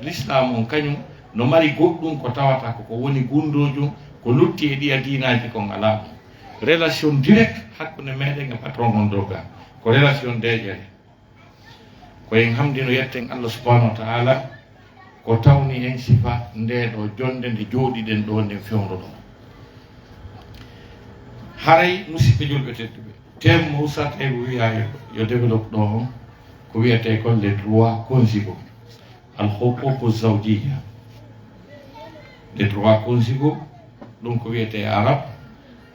l'islam on kañum no mari goɗɗum ko tawata ko woni gundojum ko lutti e ɗiya dinaji kon ala relation direct hakkunde meɗen e patron on doga ko relation deƴere koyen hamdino yetten Allah subhanahu wa ta'ala ko tawni en sifa ndeɗo jonde nde jooɗiɗen ɗo nden fewdoɗo haray musidɓe julɓe tedduɓe tem mo usata e wiya yo développe ɗo on ko wiyete ko les droits conjugaux al huququ zawjiyya les droits conjugaux ɗum ko wiyete arab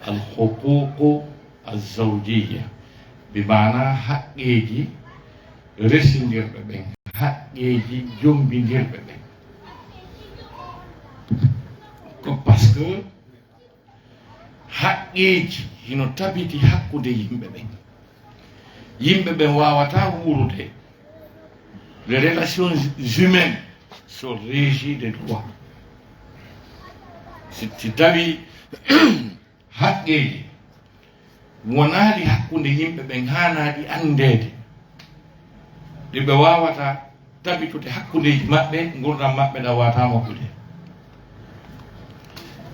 al huququ azawjiyya bi mana haqqeji resindirɓe ɓen haqqeji jombindirɓe ɓen ko par ce que haqqeji hino tabiti hakkude yimɓe ɓen wawata wurude les relations humaines sont régies des droits si tawi haqqeji wonaali hakkunde yimɓe ɓen hanaɗi andede ɗiɓe wawata tabitude hakkudeji maɓɓe gurdam maɓɓe ɗa wata moƴƴude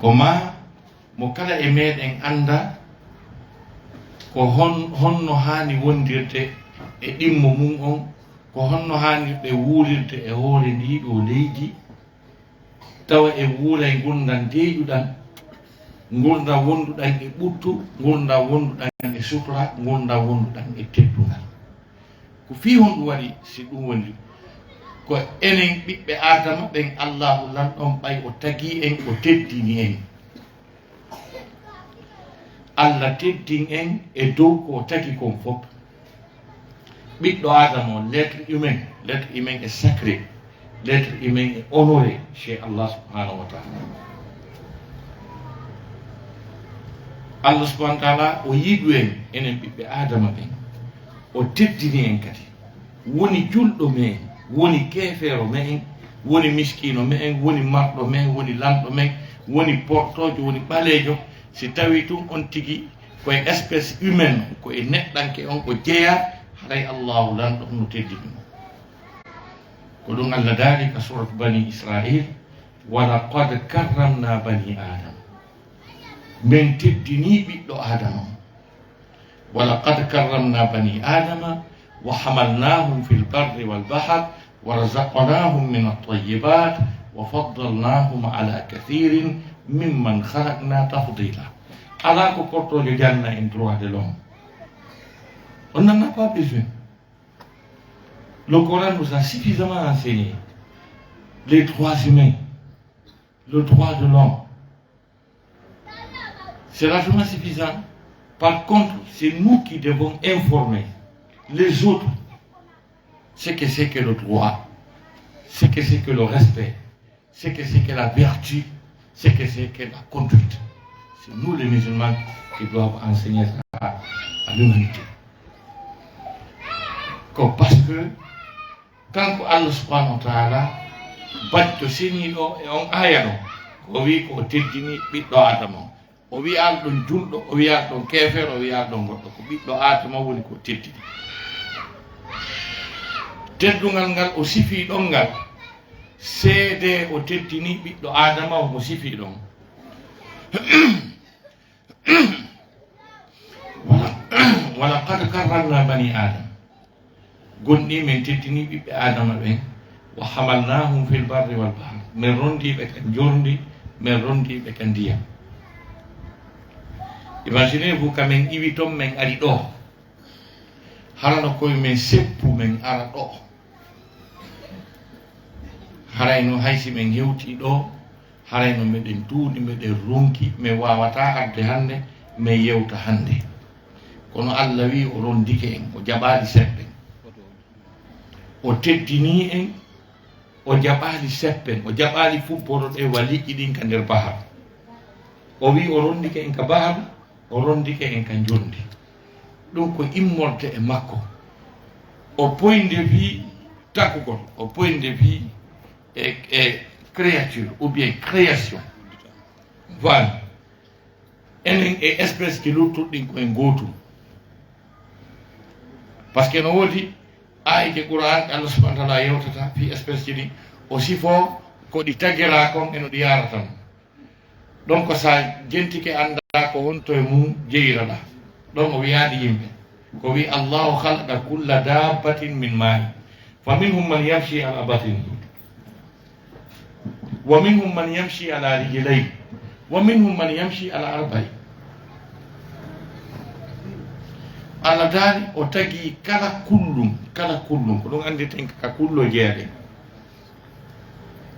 ko ma mo kala e meɗen anda ko honno hani wondirde e ɗimmo mum on ko honno hani ɓe wuurirde e hoore ndiɗo leydi tawa e wuuray gurdam deeƴuɗam gurdam wonduɗam e ɓuttu gurdam wonduɗam e sutura gurdam wonduɗam e teddugal ko fi honɗum waɗi si ɗum woni ko enen ɓiɓɓe adama ɓen allahu lanɗon ɓay o tagi en o teddini en Allah teddin en e dow ko tagi kon fof ɓiɗɗo adama o l'être humain est sacré l'être humain est honoré chez Allah subhanahu wa ta'ala Allah subhanahu wa ta'ala o yiɗu en enen ɓiɓɓe adama ɓen o teddini en kadi woni julɗo men woni kefeero men woni miskino men woni marɗo men woni lamɗo men woni portojo woni ɓalejo si tawi tun on tigi koye espèce humaine ko e neɗɗanke on ko jeeya haray allahu lanɗo no teddini ko ɗum Allah daali ka surat bani israil walaqad karramna bani adam min teddini ɓiɗɗo adama walaqad karramna bani adama wa hamalnahum fil barri wal bahr wa razaqnahum min at-tayyibat wa faddalnahum ala kathirin mimman khalaqna tafdila ala ko portojo janna en droit de l'homme on n'en a pas besoin. Le Coran nous a suffisamment enseigné les droits humains, le droit de l'homme. C'est largement suffisant. Par contre, c'est nous qui devons informer les autres ce que c'est que le droit, ce que c'est que le respect, ce que c'est que la vertu, ce que c'est que la conduite. C'est nous les musulmans qui doivent enseigner ça à l'humanité. Parce que quand Allah subhanahu wa ta'ala batto seniɗo e on aya ɗo o wi ko teddini ɓiɗɗo adama o wiya ɗon julɗo o wiya ɗon kefere o wiya ɗon goɗɗo ko ɓiɗɗo adama woni ko teddini teddugal ngal o sifi ɗon ngal seede o teddini ɓiɗɗo adama omo sifi ɗon wala qad karramna bani adam gonɗi min teddini ɓiɓɓe adama ɓen wa hamalnahum fil barri wal bahr min rondiɓe ka jordi min rondiɓe ka ndiyam imaginez vous kamen iwi toon min ari ɗo harano koye min seppu min ara ɗo harayno haysi min hewti ɗo harayno meɗen tuuɗi meɗen ronki min wawata arde hande min yewta hande kono Allah wi o rondike en o jaɓali seppen o teddini en o jaɓali seppen o jaɓali fubboro ɗe wa liƴƴi ɗin ka nder bahar o wi o rondike en ka bahar o rondike en ka jondi ɗum ko immorde e makko au point de vue takugol au point de vue et créature ou bien création voilà enen e espèce ki luttuɗɗin koyen gootum par ce que no woodi ayke Qur'an Allah subhanahu wa ta'ala yewtata fi espèce ji ɗi o sifo ko ɗi tagira kon eno ɗi yaratan donc sa jentike anda ko wonto e mum jeyiraɗa ɗon o wiyaɗi yimɓe ko wi allahu halqa kulla dabbatin min ma'i fa minhum man yamshi ala batin wa minhum man yamshi ala rijlayn wa minhum man yamshi ala arba'i Allah daari o tagi kala kullum ko ɗum anditen ka kullo jeeɗe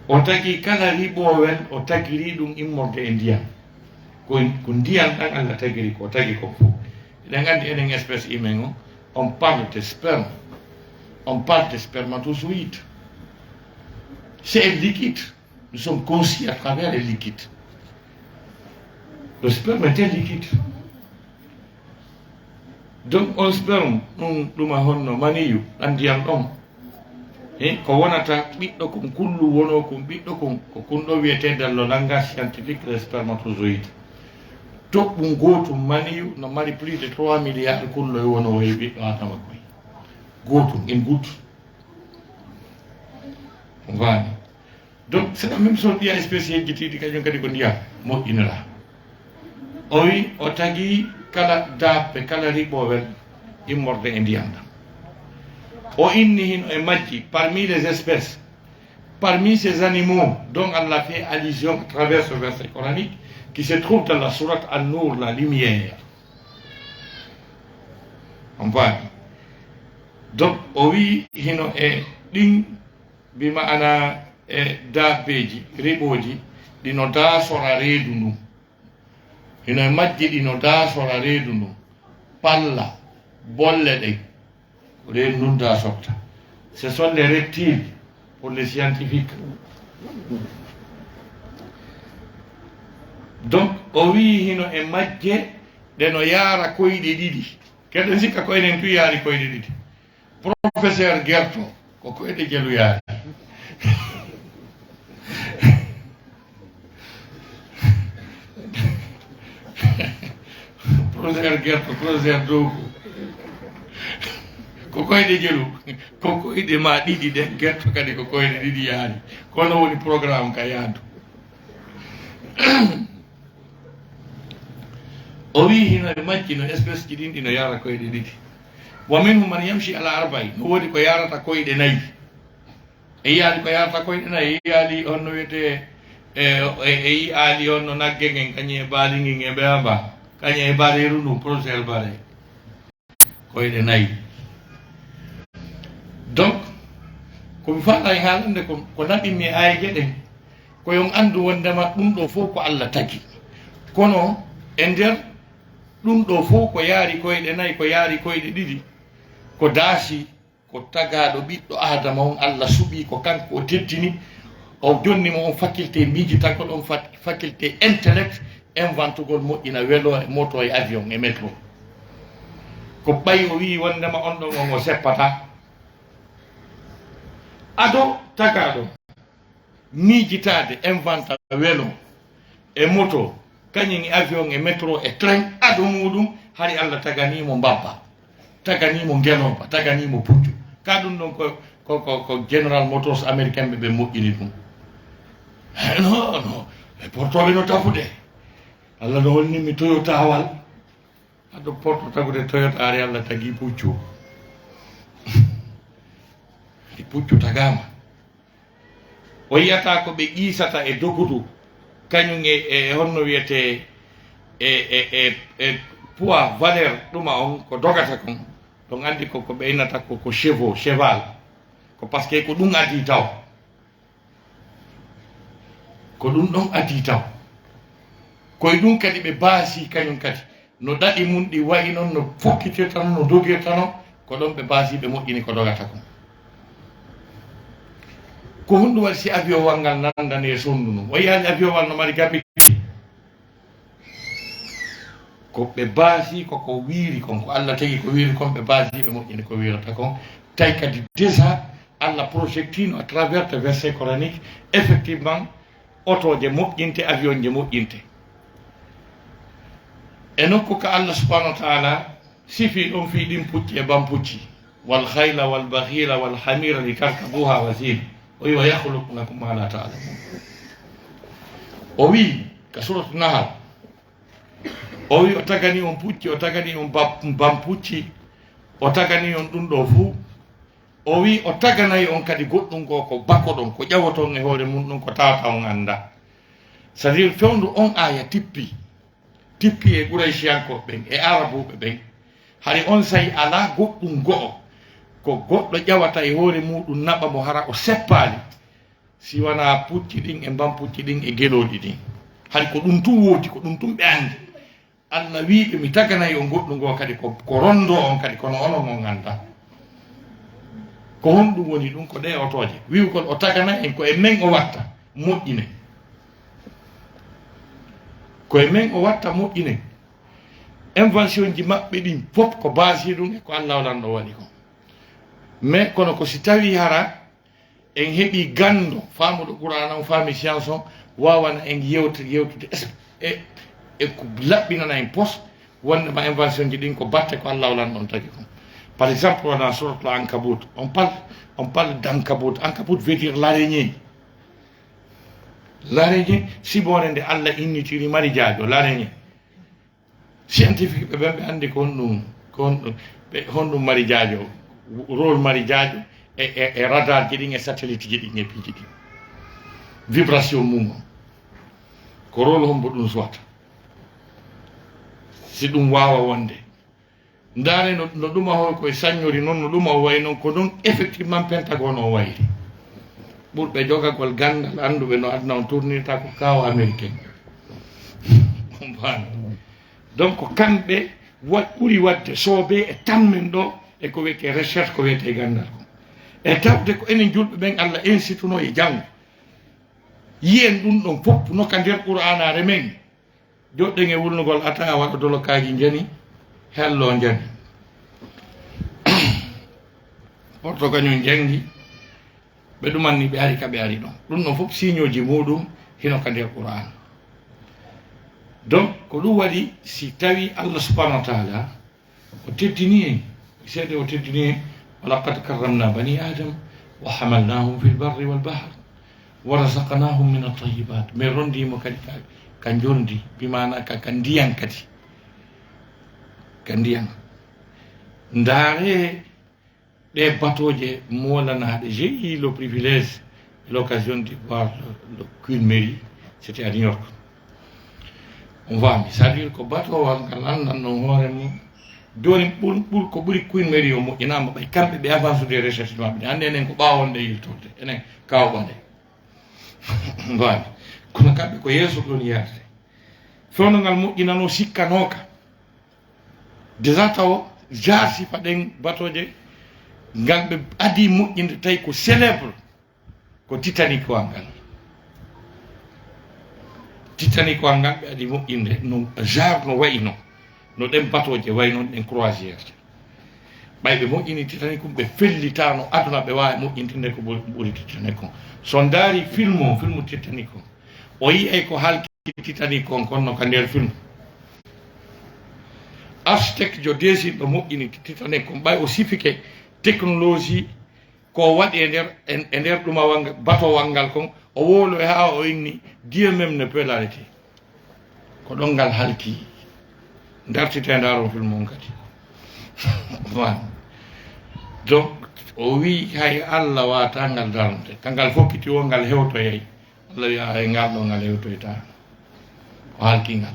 o tagi kala riɓowel o tagiri ɗum immorde e ndiyam ko ndiyam ɗan Allah tagiri ko tagi ko fof eɗen andi enen espèce humain o on parle de sperme on parle de spermatozoïde c'est liquide nous sommes conscients à travers les liquides le sperme est liquide donc on sperme ɗum a honno maniyu ɗan ndiyam ɗon ko wonata ɓiɗɗo kon kullu wono kon ɓiɗɗo kon ko kon ɗo wiyete dans le langage scientifique les spermatozoïdes toɓɓum gotum maniyu no mari plus de 3 milliards kullo e wono e ɓiɗɗo adama koy gotum en goutte wani donc c'est la même chose ɗiya espèce yejjitiɗi kañum kadi ko ndiyam moƴƴinira o wi o tagi kala dabbe kala riɓowel immorde e ndiyam ɗam o inni hino e majji parmi les espèces parmi ces animaux dont Allah fait allusion à travers ce verset coranique qui se trouve dans la sourate An-Nur, la lumière. On voit. Donc, oui, hino e ɗin bima ana e dabbeji riɓoji ɗino dasora reedu ndu hino e majji ɗino dasora reedu ndu palla bolle ɗen reedu ndun dasorta ce sont les reptiles pour les scientifiques. Donc o wi hino e majje ɗeno yaara koyɗe ɗiɗi keɗen sikka ko enen tu yaari koyɗe ɗiɗi professeur Gerto ko koyɗe jelu yaari professeur Gerto professeur Dogo ko koyɗe jelu ko koyɗe ma ɗiɗi ɗen Gerto kadi ko koyɗe ɗiɗi yaari kono woni programme ka yaadu o wi hino e majji no espèce ji ɗin ɗino yara koyɗe ɗiɗi wa minhum man yamshi ala arba'i no woodi ko yarata koyɗe nayyi e yiyaali ko yarata koyɗe nayyi e yiyaali on no wiyete e yiyaali on no nagge ngen kañum e baali ngin e ɓeyamba kañum e bareeru ndum projet bare koyɗe nayyi donc komi faala e haalande ko naɓinmi e ayge ɗen koyon anndu wondema ɗum ɗo fof ko Allah tagi kono e nder ɗum ɗo fof ko yaari koyɗe nayyi ko yaari koyɗe ɗiɗi ko daasi ko tagaɗo ɓiɗɗo adama on Allah suɓi ko kanko o teddini o jonnimo on faculté miijitagol on faculté intellect inventugol moƴƴina welo e moto e avion e métro ko ɓayi o wi wondema on ɗon on o seppata ado tagaɗo miijitade inventa welo e moto kañum e avion e métro e train ado muɗum hari Allah taganimo mbabba taganimo ngeloba taganimo puccu ka ɗum ɗon ko General Motors américain ɓe moƴƴini ɗum non e portoɓe no tafude Allah no holnimi Toyota wal aɗo porto tagude Toyota ari Allah tagi puccu i puccu tagama o yiyata ko ɓe ƴiisata e dogudu kañum e honno wiyete e poids valeur ɗuma on ko dogata kon ɗon andi ko ɓeynata ko cheval ko par ce que ko ɗum adi taw ko ɗum ɗon adi taw koye ɗum kadi ɓe baasi kañum kadi no ɗaɗi mum ɗi wayi noon no fokkitirta noon no dogirta noon ko ɗon ɓe baasi ɓe moƴƴini ko dogata kon ko hunɗum waɗi si avion wal ngal nandani e sonndu num o yiyaani avion wal no mari gaɓi ko ɓe baasi koko wiiri kon ko Allah tagi ko wiiri kon ɓe baasi ɓe moƴƴini ko wiirata kon tawi kadi déjà Allah projectino à travers des versets coraniques effectivement otoje moƴƴinte avion je moƴƴinte e nokku ko Allah subhanahu wa taala sifi ɗon fi ɗin pucci e bam pucci wal khayla wal bahila wal hamira li tarkabuha wa zin o wi wa yakhluqu lakum ma la ta'lamun o wi ka suratu Nahl o wi o tagani on pucci o tagani on bam pucci o tagani on ɗum ɗo fuu o wi o taganayi on kadi goɗɗum go ko bako ɗon ko ƴawoton e hoore mum ɗum ko tawata on anda c'est à dire fewndu on aya tippi e Quraysiyankoɓe ɓen e arabuɓe ɓen hari on sayi ala goɗɗum go'o ko goɗɗo ƴawata e hoore muɗum naɓa mo hara o seppali si wana pucci ɗin e mbam pucci ɗin e geloɗi ɗin hari ko ɗum tum woodi ko ɗum tum ɓe andi Allah wiɓe mi taganayi on goɗɗum go kadi ko rondo on kadi kono onon on ganda ko honɗum woni ɗum ko ɗe otoje wiwkol o tagana en ko e men o watta moƴƴine koye men o watta moƴƴine invention ji maɓɓe ɗin fof ko basi ɗum e ko Allah walanɗo waɗi ko mais kono ko si tawi hara en heeɓi gando famuɗo Qur'an on faami science on wawana en yewtude e ko laɓɓinana en pos wondema invention ji ɗin ko batte ko Allah walanɗo on tagi ko par exemple dans sourate Ankabut on parle d'Ankabut. Ankabut veut dire l'araignée. L'araignée, si bon rende Allah innitiri mari jaajo l'araignée. Scientifique ɓe ɓen ɓe andi ko honɗum mari jaajo rôle mari jaajo e radar ji ɗin e satellite ji ɗin e piiji ɗin vibration mum on ko rôle hombo ɗum suwata si ɗum wawa wonde ndaare no ɗuma hoy koye saññori noon no ɗuma o way noon ko ɗum effectivement pentagone o wayri ɓurɓe jogagol gandal anduɓe no aduna on tournirta ko kawo américain mbano donc kamɓe ɓuri wadde soobe e tammen ɗo e ko wiyete recherche ko wiyete gandal ko e tawde ko enen julɓe ɓen Allah incituno e janggo yiyen ɗum ɗon fof nokka nder Qur'anare men joɗɗen e wulnugol ata waɗa dolokaji jani hello jani porto kañum jangi ɓe ɗumanni ɓe ari kaɓe ari ɗon ɗum ɗon fof signoji muɗum hino ka nder Qur'an donc ko ɗum waɗi si tawi Allah subhanahu wa taala o teddini en seeɗe o teddini en walaqad karramna bani adam wa hamalnahum fi lbarri walbahr wa razaqnahum min at-tayyibat mais rondimo kadi ka jondi bimana ka ndiyan kadi ka ndiyan ndaare ɗe batoje molanaɗe j'ai eu le privilège et l'occasion de voir le Queen Mary, c'était à New York. On va c'est-à-dire ko batowal ngal andanno hoore mum joni ɓur ko ɓuri Queen Mary o moƴƴinama ɓay kamɓe ɓe avance des recherche maɓɓe hande enen ko ɓawonde yiltorde enen kawɓande mbami kono kamɓe ko yeeso ɗon yarde fewndogal moƴƴinano sikkanoka déjà taw jarsi paɗen batoje ngal ɓe adi moƴƴinde tawi ko célèbre ko Titanic wangal Titanic wangal ɓe adi moƴƴinde no genre no wayno no ɗen batoje way noon ɗen croisiére ɓay ɓe moƴƴini Titanic ɓe fellitano aduna ɓe wawi moƴƴintinde ko ɓuri Titanic on so daari film Titanic o yiyay ko halki Titanic on konno ka nder film architecte jo desiɗo moƴƴini Titanic on ɓay o sifike technologie ko waɗi e nder ɗuma batowal ngal kon o wolo e ha o inni Dieu même ne peut l'arrêter ko ɗon ngal halki dartite ndaron film on kadi voilà donc o wi hay Allah wata ngal darnde kangal fokkiti o ngal hewtoyay Allah wi hay ngal ɗo ngal hewtoyta o halki ngal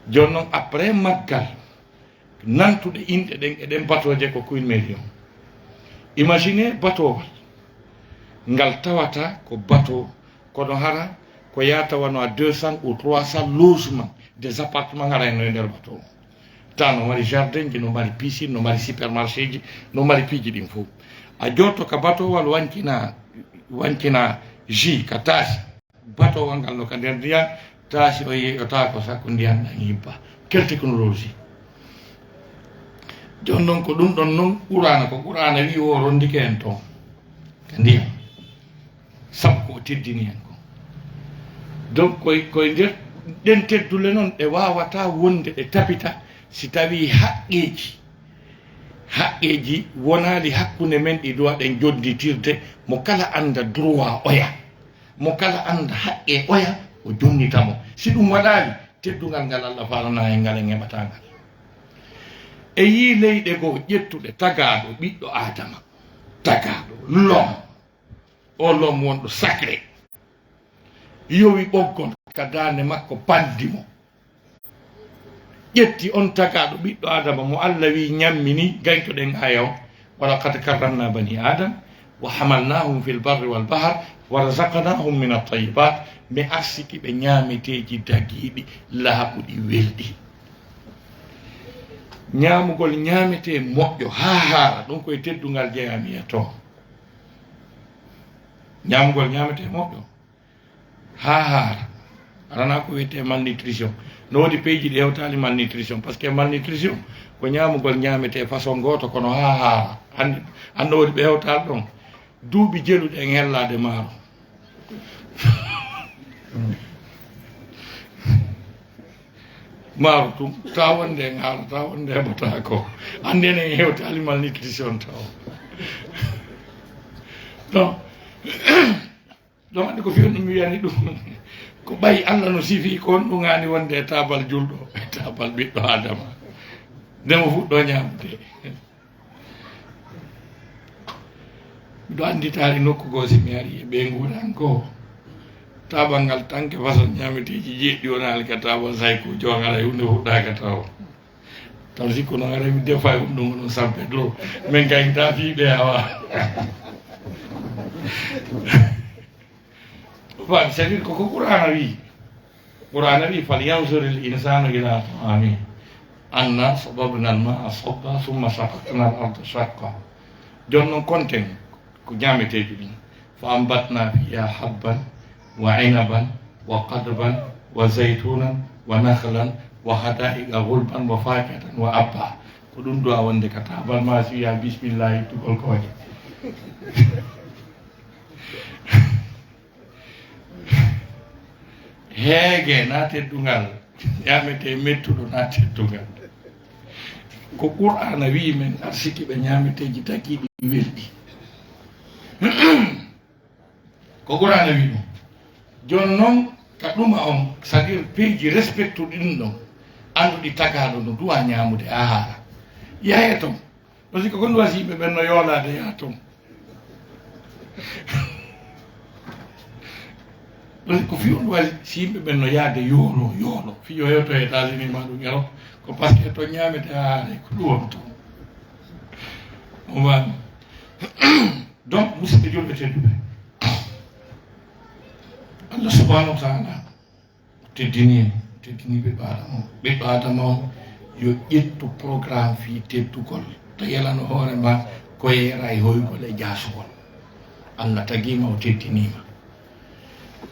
joni noon après maggal nantuɗe inɗe ɗen eɗen batoje ko Queen Mary on imaginez batowal ngal tawata ko bateau kono hara ko yata wano a 200 ou 300 logements des appartements ngara no nder bateau ta no mari jardin ji no mari piscine no mari supermarché ji no mari piiji ɗin fof a jotto ka batowal wankina ji ka taasi batowal ngal no ka nder ndiyam taasi o yeyota ko sakko ndiyam ɗan yibba quelle technologie jon noon ko ɗum ɗon noon Qur'ana wi o rondike en toon ka ndiyam sabu ko teddini en ko donc koye nder ɗen teddule noon ɗe wawata wonde ɗe tapita si tawi haqqeji wonali hakkunde men ɗi dowa ɗen jonditirde mo kala anda droit oya mo kala anda haqqe oya o jonnitamo si ɗum waɗali teddugal ngal Allah falana e ngal e ngeɓatangal e yi leyɗe goo ƴettuɗe tagaɗo ɓiɗɗo adama tagaɗo lom o lom wonɗo sacré yowi ɓoggol ka dande makko bandimo ƴetti on tagaɗo ɓiɗɗo adama mo Allah wi ñammini gañtoɗen ayaw wala kad karramna bani adam wa hamalnahum fil barri wal bahr wa razaqnahum min at-tayyibat mi arsiki ɓe ñaameteji dagiɗi laaɓuɗi welɗi ñaamugol ñaamete moƴƴo ha haara ɗum koye teddugal jeyami e to ñaamugol ñaamete moƴƴo ha haara arana ko wiyete malnutrition no wodi peeji ɗi hewtali malnutrition par ce que malnutrition ko ñaamugol ñaamete façon goto kono ha haara hande wodi ɓe hewtal ɗon duuɓi jeluɗe en hellade maaro maaro tum ta wonde en haala ta wonde heɓata ko hande en hewtali malnutrition taw donc ɗon andi ko fiyon ɗum wiyani ɗum ko ɓayi Allah no sifi ko on ɗugani wonde e tabal julɗo e tabal ɓiɗɗo adama ndemo fuɗɗo ñamde miɗo anditari nokku goo si mi ari e ɓe nguuɗan ko tabal ngal tanke façon ñameteji jeeɗɗi wonali ka tabal sayko jogala e hunde fuɗɗaka taw taw sikko no ara mi defa e ɗum ɗum sampe dow min gañta fiiɓe awa fam c'est-à-dire ko qur'ana wi fal yanzur al insanu ila ta'ami anna sababna al ma'a sabba thumma shaqaqna al arda shaqqa jonnon konten ko ñameteji ɗin fa ambatna fiha habban wa inaban wa qadban wa zaytunan wa nakhlan wa hada'iqa ghulban wa fakatan wa abba ko ɗum do a wonde ka tabal ma si ya bismillah tugol ko waɗi heege na teddugal ñamete mettuɗo na teddugal ko qur'ana wi men arsiki ɓe ñameteji takiɗi welɗi ko qur'ana wi ɗum jon noon ka ɗuma on c'est à dire peeji respectuɗi ɗum ɗon anduɗi tagaɗo no duwa ñamude a haara yaye toon par ce que ko ɗum wasi yimɓe ɓen no yoolade yaha toon ko fi on wasi si yimɓe ɓen no yaade yoolo fiyo hewto e États-Unis ma ɗum yaro ko par ce que to ñamete a haare ko ɗum on toon o wani donc musidɓe julɓe tedduɓe Allah subhanahu wa taala teddini ɓiɗɗo adama o yo ƴettu programme fi teddugol to yalano hoorema ko yeera e hoygol e jasugol Allah tagima o teddinima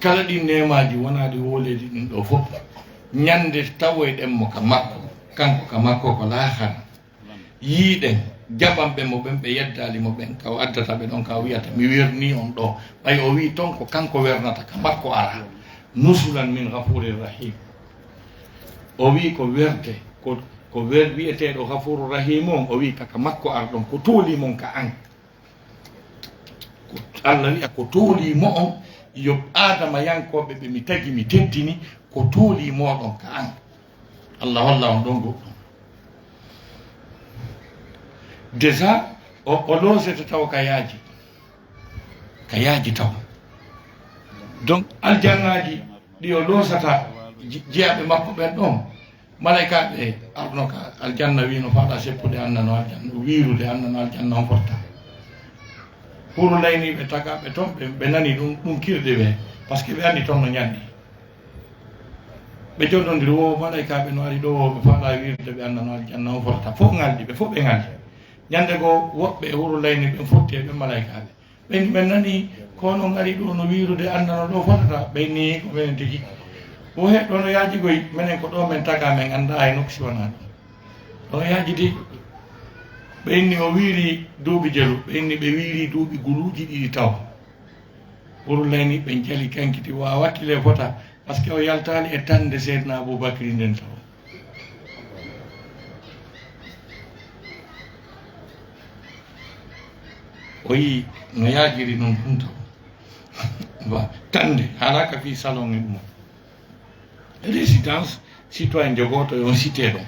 kala ɗi nemaji wonaɗi woledi ɗum ɗo fof ñande tawoyɗenmo ka makko kanko ka makko ko laahana yiiɗen jaɓanɓe mo ɓen ɓe yeddali mo ɓen kaw addata ɓe ɗon ka wiyata mi werni on ɗo ɓay o wi toon ko kanko wernata ka makko ara nusulan min ghafurir rahim o wi ko werde ko wiyeteɗo ghafurur rahim on o wi kaka makko ar ɗon ko toolimon ka an ko Allah wiya ko toolimo on yo adama yankoɓe ɓe mi tagi mi teddini ko toolimoɗon ka an Allah holla on ɗon goɗɗum déjà o loosete taw ka yaaji taw donc aljannaji ɗi o loosata jeyaɓe makko ɓen ɗon malaikaɓe arno ka aljanna wino faɗa seppude annano aljanna wirude annano aljanna on fotta pour layniɓe tagaɓe toon ɓe nani ɗum kirɗe ɓe par ce que ɓe andi toon no ñandi ɓe jondodiri wo malaikaɓe no ari ɗo ɓe faɗa wirde ɓe annano aljanna on fotta fof ngaldi ɓe fof ɓe ngaldi ñande go woɓɓe e wuro layni ɓe fotti e ɓe malaikaɓe ɓe nani kono ari ɗo no wirude annano ɗo fotata ɓenni ko menen tigi o heɗɗo no yaajigoy minen ko ɗo men taga men anda e nokku si wona ɗo ɗo yaajidi ɓenni o wiiri duuɓi jelu ɓenni ɓe wiiri duuɓi guluuji ɗiɗi taw wuro layni ɓen jali kankiti wa wakkile fota par ce que o yaltali e tande seydna Aboubacry nden taw o yi no yaajiri noon ɗum taw wa tande halaka fi salon e ɗum résidence citoyen jogoto yon cité ɗon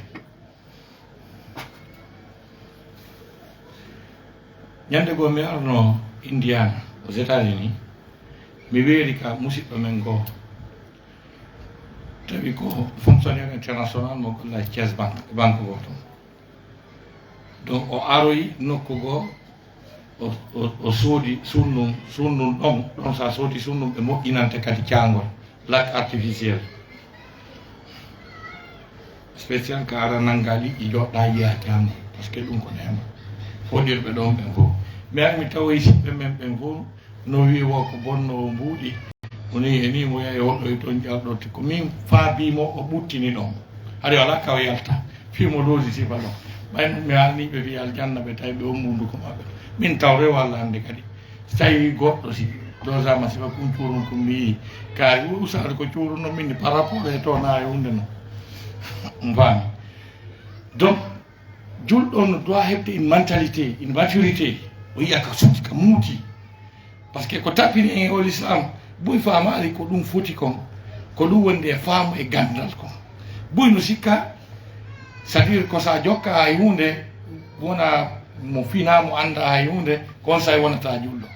ñande goo mi arno Indiana aux États-Unis mi weeri ka musidɗo men goo tawi ko fonctionnaire international mo golla Thiès banque goo ton donc o aroyi nokku goo o soodi sunnum ɗon sa soodi sunnum ɓe moƴƴinante kadi caangol lac artificiel spécial ka ara nanga liƴƴi joɗɗa yiya caangol par ce que ɗum ko nema foɗirɓe ɗon ɓen fof mi ari mi tawoyi siɓɓe men ɓen fof no wi wo ko bonnowo mbuuɗi woni e ni mo yahi hoɗɗo toon jalɗote ko min faabimo o ɓuttini ɗon haɗa wala kaw yalta fimo loosi sifa ɗon ɓayno mi haalniɓe wi aljanna ɓe tawi ɓe o munduko maɓɓe min tawre walla hannde kadi so tawi goɗɗo si dosama sifa kum cuurum kum mi yii kaari usade ko cuurunno min par rapport e to na e hunde noon faami donc julɗo no doit heɓde une mentalité une maturité o yiya ka suuti ka muuti par ce que ko tappini en o l'islam boy faamaali ko ɗum foti kon ko ɗum wonde e faamu e gandal kon boy no sikka c'est à dire ko sa jokka hay hunde wona mo fina mo anda hay hunde kon say wonata julɗo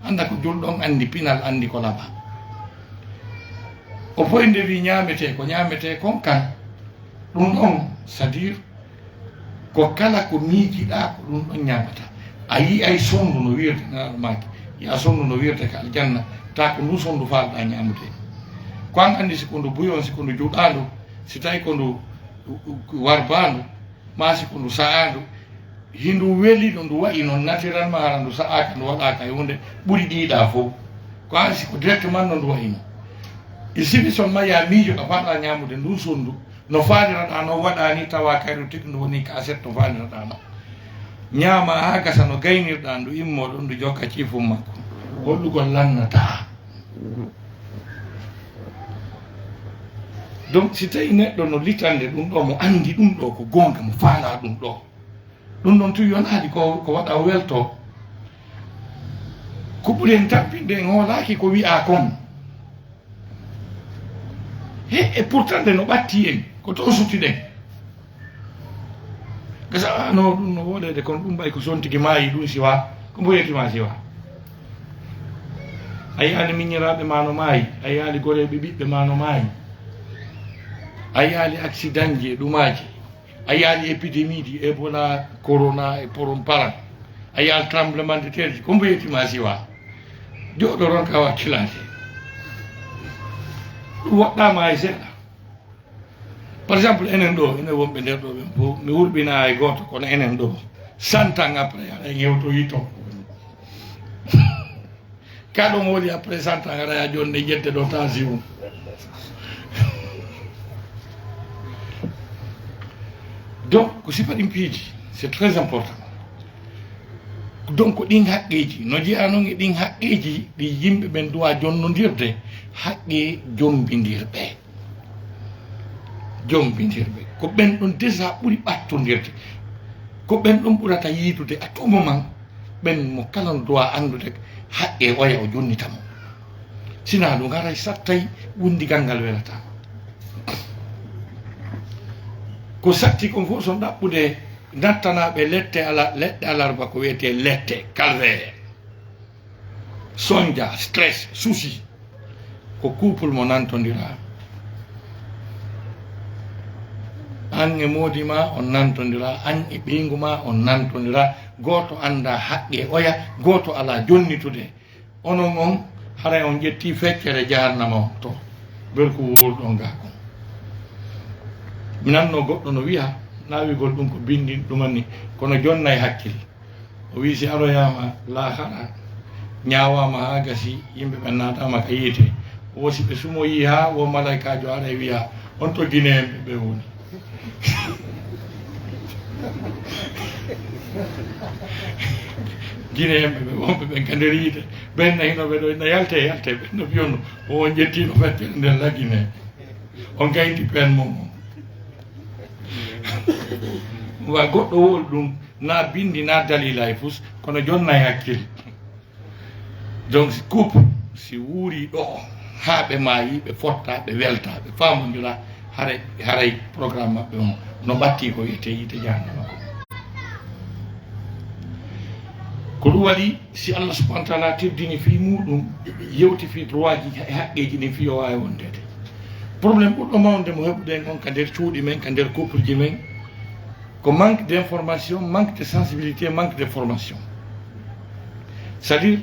anda ko julɗon andi pinal andi ko laɓa o foyde wi ñamete ko ñamete kon kan ɗum ɗon c'est à dire ko kala ko miijiɗa ko ɗum ɗon ñamata a yi ay sondu no wirte maki ya sondu no wirte ka aljanna ta ko ndu sondu falɗa ñamude ko an andi siko ndu buyon siko ndu juɗandu si tawi ko ndu warbandu ma siko ndu sa'andu hindu weliɗo ndu waɗi noon naturellement hara ndu sa'aka ndu waɗaka e hunde ɓuuri ɗiɗa fof ko an siko directement no ndu wayino il suffit seulement ya miijo ɗo faɗa ñamude ndun sondu no faadiraɗa no waɗani tawa kayru tigi ndu woni ka set no faadiraɗa no ñaama ha gasa no gaynirɗa ndu immo ɗon ndu jokka ciifum makko hollugol lannata donc si tawi neɗɗo no litande ɗum ɗo mo andi ɗum ɗo ko gonga mo faala ɗum ɗo ɗum ɗon tu yonaadi ko waɗa welto ko ɓuri en tampinde en hoolaki ko wi'a kon e pourtant nde no ɓatti en ko to sutiɗen gasa no ɗum no woɗede kono ɗum ɓay ko sontigi maayi ɗum siwa ko mboyetima siwa a yiyani miñiraɓe ma no maayi a yiyali goreɓe ɓiɓɓe ma no maayi a yiyali accident ji e ɗumaji a yiyali épidémie ji Ebola corona e poron paran a yiyal tremblement de terre ji ko mboyetima siwa joɗo ron ka wakkilade ɗum woɗɗama e seeɗa par exemple enen ɗo ene wonɓe nder ɗo ɓen fof mi wurɓina e goto kono enen ɗo 100 ans après aɗa ƴewtoyi to kaɗon woni après 100 ans aɗa jonde jedde ɗo tension donc ko sifa ɗin piiji c'est très important donc ɗin haqqeji no jiya noon e ɗin haqqeji ɗi yimɓe ɓen duwa jonnodirde haqqe jombindirɓe ko ɓen ɗon déjà ɓuri ɓattodirde ko ɓen ɗon ɓurata yiidude à tout moment ɓen mo kala no duwa andude haqqe oya o jonnitamo sina ɗum haray sattay wundigal ngal welata ko satti kon fof son ɗaɓɓude nattanaɓe leɗɗe alarba ko wiyete lette calvaire sonja stress souci ko couple mo nantodira an e moodi ma on nantodira an e ɓeygu ma on nantodira goto anda haqqe oya goto ala jonnitude onon on haray on ƴetti feccere jahannama on to bel ko wurɗon ga kon mi nanno goɗɗo no wiya naawigol ɗum ko bindin ɗumanni kono jonna e hakkille o wi si aroyama lahara ñawama ha gasi yimɓe ɓe natama ka yiite wosi ɓe sumoyi ha wo malaikajo ara e wiya on to guinéen ɓe woni guinéen ɓe wonɓe ɓen ka nder yiite ɓen nahinoɓe ɗo no yalte ɓen no wiyonno o jettino feccere nder la guinée on gaynti pen mum wa goɗɗo wol ɗum na bindi na dalila e fus kono jonna e hakkille donc si couple si wuuri ɗo haa ɓe maayi ɓe fotta ɓe welta ɓe faamodira haray programme maɓɓe on no ɓatti ko wiyete yiite jahannama ko ɗum waɗi si Allah subahana taala teddini fi muɗum yewti fi droit ji e haqqeji ɗin fi o wawi wondede probléme ɓurɗo mawde mo heɓuɗen on ka nder cuuɗi men ka nder couple ji men ko manque d' information, manque de sensibilité, manque de formation. C'est à dire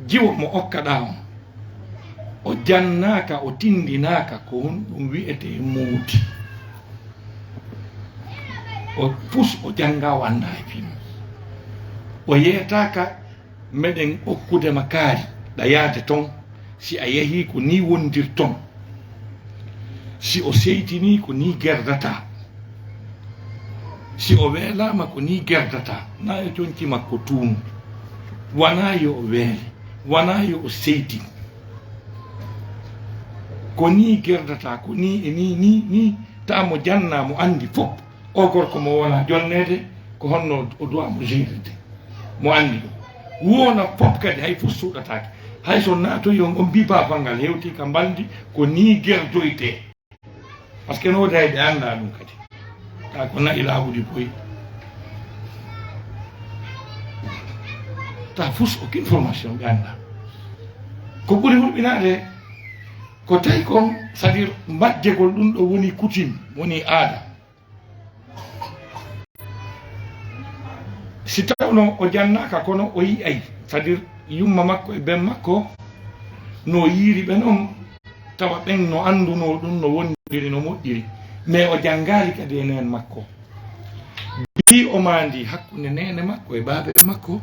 jiwo mo okkaɗa on o jannaka o tindinaka ko on ɗum wiyete muudi o pus o janga o anda e fim o yeetaka meɗen okkudema kaari ɗa yaade ton si a yeehi ko ni wondir ton si o seytini ko ni gerdata si o weelama ko ni gerdata na e tonki makko tuumu wona yo o weele wona yo o seyti ko ni gerdata ko ni e ni ta mo janna mo andi fof o gorko mo wona jonnede ko honno o dowa mo gérede mo andi ɗum wona fof kadi hay fof suuɗatake hay so naatoyi on mbi babal ngal hewti ka mbaldi ko ni gerdoyte par ce que no wodi hay ɓe anda ɗum kadi ta ko nayi laaɓuɗi boyi ta fus aucune formation ɓe anda ko ɓuri hulɓinade ko tawi kon c'est à dire majjegol ɗum ɗo woni coutume woni aada si tawno o jannaka kono o yiyay c'est à dire yumma makko e ben makko no yiiri ɓe noon tawa ɓen no anduno ɗum no wondiri no moƴƴiri mais o janngali kadi e nene makko bi o mandi hakkunde nene makko e baabe makko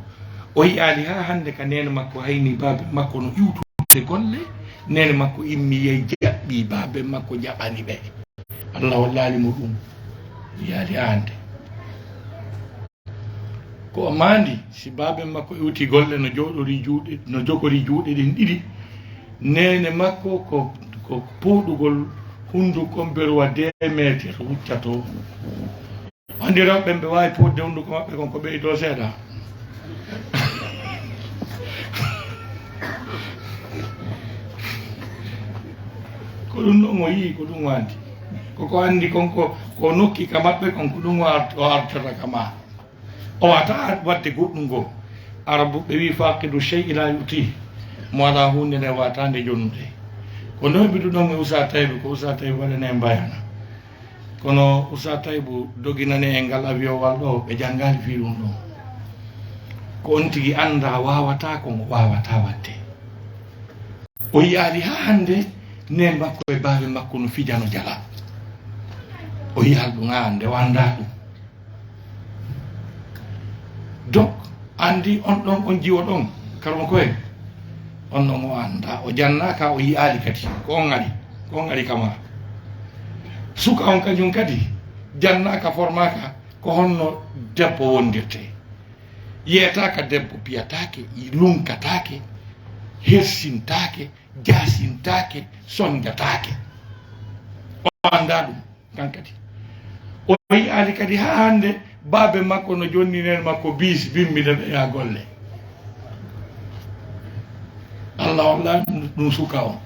o yiyali ha hande ka nene makko hayni baabe makko no ƴuutude golle nene makko immi yey jaɓɓi baabe makko jaɓani ɓe Allah wallalimo ɗum yiyali ha hande ko o mandi si baabe makko iwti golle no joɗori juuɗe no jogori juuɗe ɗin ɗiɗi nene makko ko puuɗugol hunduko mberowa 2 métres wuccato andi rewɓe ɓe wawi puɗde hunduko maɓɓe kon ko ɓeydo seeɗa ko ɗum ɗon o yii ko ɗum wandi koko andi konko ko nokki ka maɓɓe kon ko ɗum o artata ka ma o wata wadde goɗɗum ngo arabu ɓe wi faqidu chey la yuti mo ala hunde nde watande jonnude ko ndoɓiɗu ɗon e Usa Taybu ko Usa Taybu waɗane mbayana kono Usa Taybu doginane e ngal avion wal ɗo ɓe jangali fi ɗum ɗon ko on tigui anda wawata ko mo wawata wadde o yiyali ha hande nen makko e baabe makko no fijano jala o yiyal ɗum ha hande o anda ɗum donc andi on ɗon on jiwo ɗon karmo koye on ɗon o anda o jannaka o yiyali kadi ko on ari kama suka on kañum kadi jannaka formaka ko honno debbo wondirte yiyetaka debbo piyatake lunkatake hersintake jasintake sonjatake o anda ɗum kan kadi o yiyali kadi ha hande baabe makko no jonni nen makko bis bimmide ɓe ya golle Allah walla ɗum suka on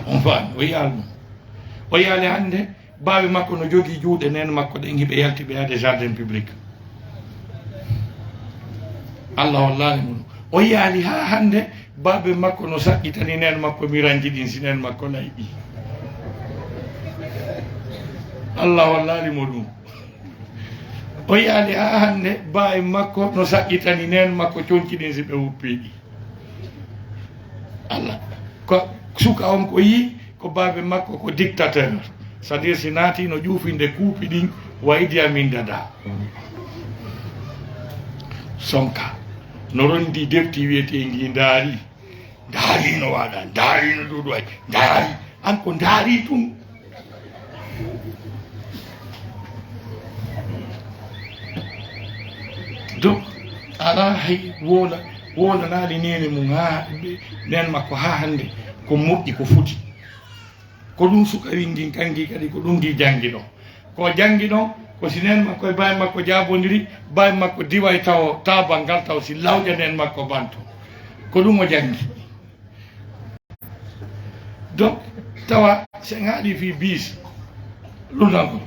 on faami o yiyal ɗum o yiyali hande baabe makko no jogui juuɗe nen makko ɗen hiɓe yalti ɓe yaade jardin public Allah wallani mum o yiyali ha hande baabe makko no saqqitani nen makko miranji ɗin si nen makko layɓi Allah wallani mo ɗum o yiyali ha hande baabe makko no saqqitani nen makko conci ɗin si ɓe wuppiɗi Allah ko suka on ko yi ko baabe makko ko dictateur c'est à dire si naati no ƴuufinde kuupi ɗin wa Idi Amin Dada sonka no rondi defti wiyetendi daari no waɗa daari no ɗuɗu ay daari an ko daari ɗum donc ala hay wonanaali nene mum ha nen makko ha hande ko moƴƴi ko foti ko ɗum sukari ndin kanki kadi ko ɗum ndi janggi ɗon ko janggi ɗon ko si nen makko e bawi makko jabodiri bawi makko diway taw tabal ngal taw si lawƴa nen makko banto ko ɗum o jangi. Donc tawa sen haali fi bis lunagol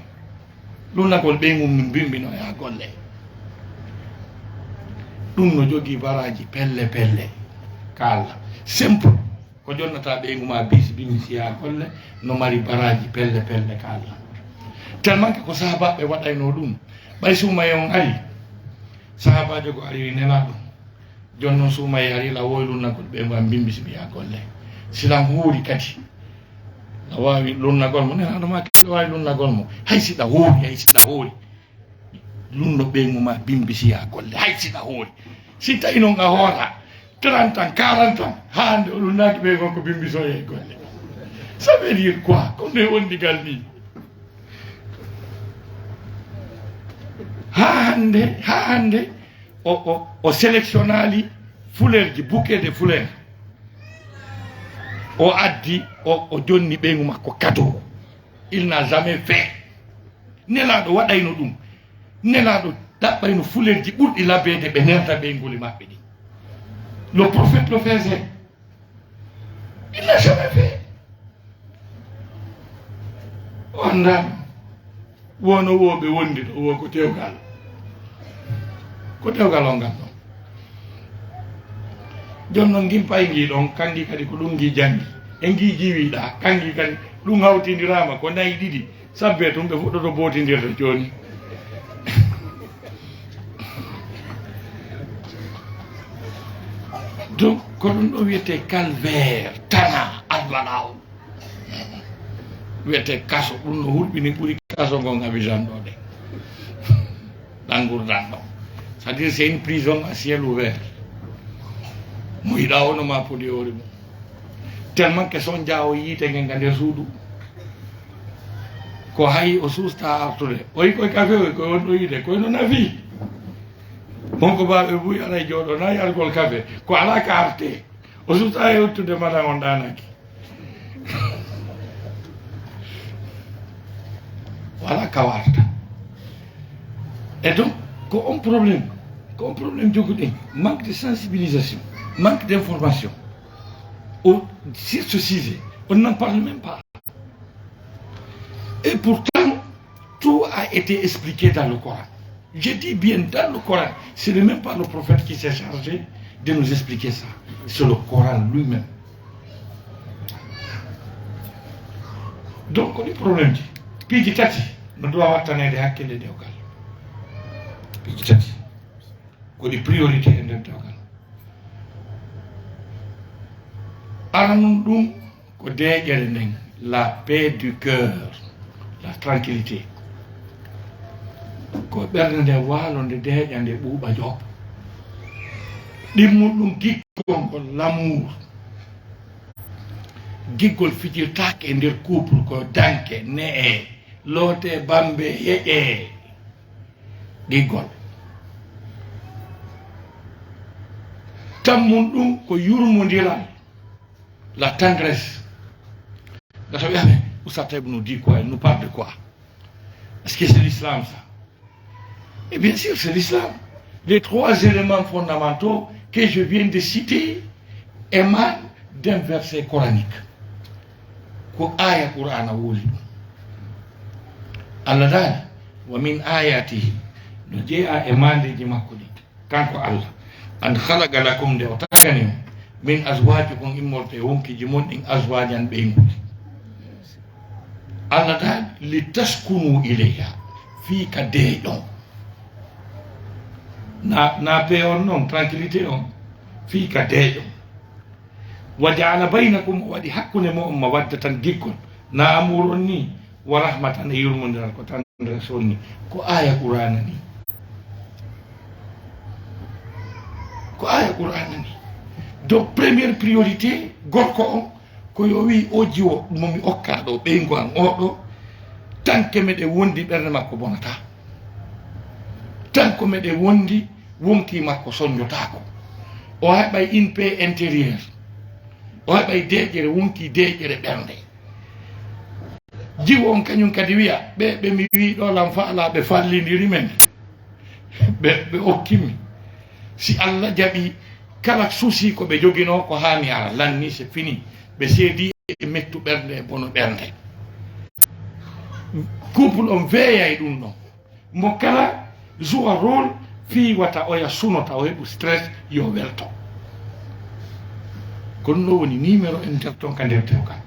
ɓeygol min bimbino ya golle ɗum no jogii baraji pelle pelle kala simple ko jonnata ɓeygu ma bis bimisiya golle no mari baraji pelle pelle kala tellement que ko sahabaɓe waɗayno ɗum ɓay suumaye on ari sahabajo ko ari nela ɗum jonnon suumaye ari la woy lunnagol ɓeygu am bimbisi mbiya golle silam huuri kadi a wawi lunnagol mo nelaɗo ma kadi wawi lunnagol mo hay siɗa hoori lunno ɓeygu ma bimbisiya golle hay siɗa hoori si tawi noon a hoora 30 ans 40 ans hande o lunnaki ɓeygon ko bimbisoye golle ça veut dire quoi ko nde wondigal ni ha hande o sélectionnali fulerji bouquet de fleurs o addi o jonni ɓeygu makko cadeau il n'a jamais fait nelaɗo waɗayno ɗum nelaɗo ɗaɓɓayno fulerji ɓurɗi labbede ɓe nerda ɓeygoli maɓɓe ɗi le prophète le faisait il n'a jamais fait o andama wono woɓe wondi ɗo wo ko tewgal o ngal ɗon jonnon gimpay ngi ɗon kangi kadi ko ɗum ngi jangi e ngi jiwiɗa kangi kadi ɗum hawtidirama ko nayi ɗiɗi sabbe tum ɓe fuɗɗoto botidirde joni donc ko ɗum ɗo wiyete calvaire tana alwalaw wiyete kaso ɗum no hulɓini ɓuuri kaso gon Abidjan ɗo de ɗan gurdan ɗo c'est à dire c'est une prison à ciel ouvert mo yiɗa ono ma podi hoore mum tellement que son jaawo yiite nge nga nder suudu ko hay o suusta artude o yi koye kafe o koye wonɗo yiide koye no nafi wonko mbaɓe buy alay jooɗo na yargol kafe ko ala ka arte o suusta e hottude madame on ɗanaki wala ka warta et donc ko on problème joguɗen manque de sensibilisation manque d'information sur ce sujet on n'en parle même pas et pourtant tout a été expliqué dans le Coran. Je dis bien dans le Coran, ce n'est même pas le prophète qui s'est chargé de nous expliquer ça, c'est le Coran lui-même. Donc on est problème piiji tati no doit wattanede hakkille dewgal piiji tati ko ɗi priorité e nder dewgal aranum ɗum ko deeƴere nden la paix du cœur la tranquillité ko ɓerde nde waalo nde deeƴa nde ɓuuɓa job ɗimmum ɗum giggol l'amour giggol fijirtake e nder couple ko danke ne'e loote bambe yeƴe giggol tammum ɗum ko yurmodiral la tendresse. Oustaz Taïb nous dit quoi? Il nous parle de quoi? Est-ce que c'est l'islam ça? Et bien sûr c'est l'islam. Les 3 éléments fondamentaux que je viens de citer émanent d'un verset coranique. Ko aya Qur'ana woli ɗum. Allah dani wa min ayatihi no jeeya e mandeji makko ɗi kanko Allah an khalaqa lakum nde o tagani on min azwajikum immorte wonkiji mon ɗin azwajan ɓeyguji Allah dani li taskunu ilayha fi ka deeƴon na paix on noon tranquillité on fi ka deeƴon wa jaala baynakum o waɗi hakkunde mo on mawadda tan giggol na amour on ni wa rahmatan e yurmodiral ko tan resol ni ko aya Qur'ana ni donc première priorité gorko on ko yo wi o jiwo momi okka ɗo ɓeygu an oɗo tanke meɗe wondi ɓerde makko bonata tanko meɗe wondi wonki makko soñjotako o heɓay une paix intérieure o heɓay deƴƴere wonki deƴƴere ɓernde jiwo on kañum kadi wiya ɓe mi wi ɗo lam faala ɓe fallidiri men ɓe okkimi si Allah jaɓi kala suusi ko ɓe jogino ko hani ara lanni c'est fini ɓe seedi e mettu ɓernde e bono ɓernde couple on weeyay ɗum ɗon mo kala joua rôle fi wata oya sunota o heɓu stress yo welto kono ɗo woni numéro en nder ton ka nder dewgal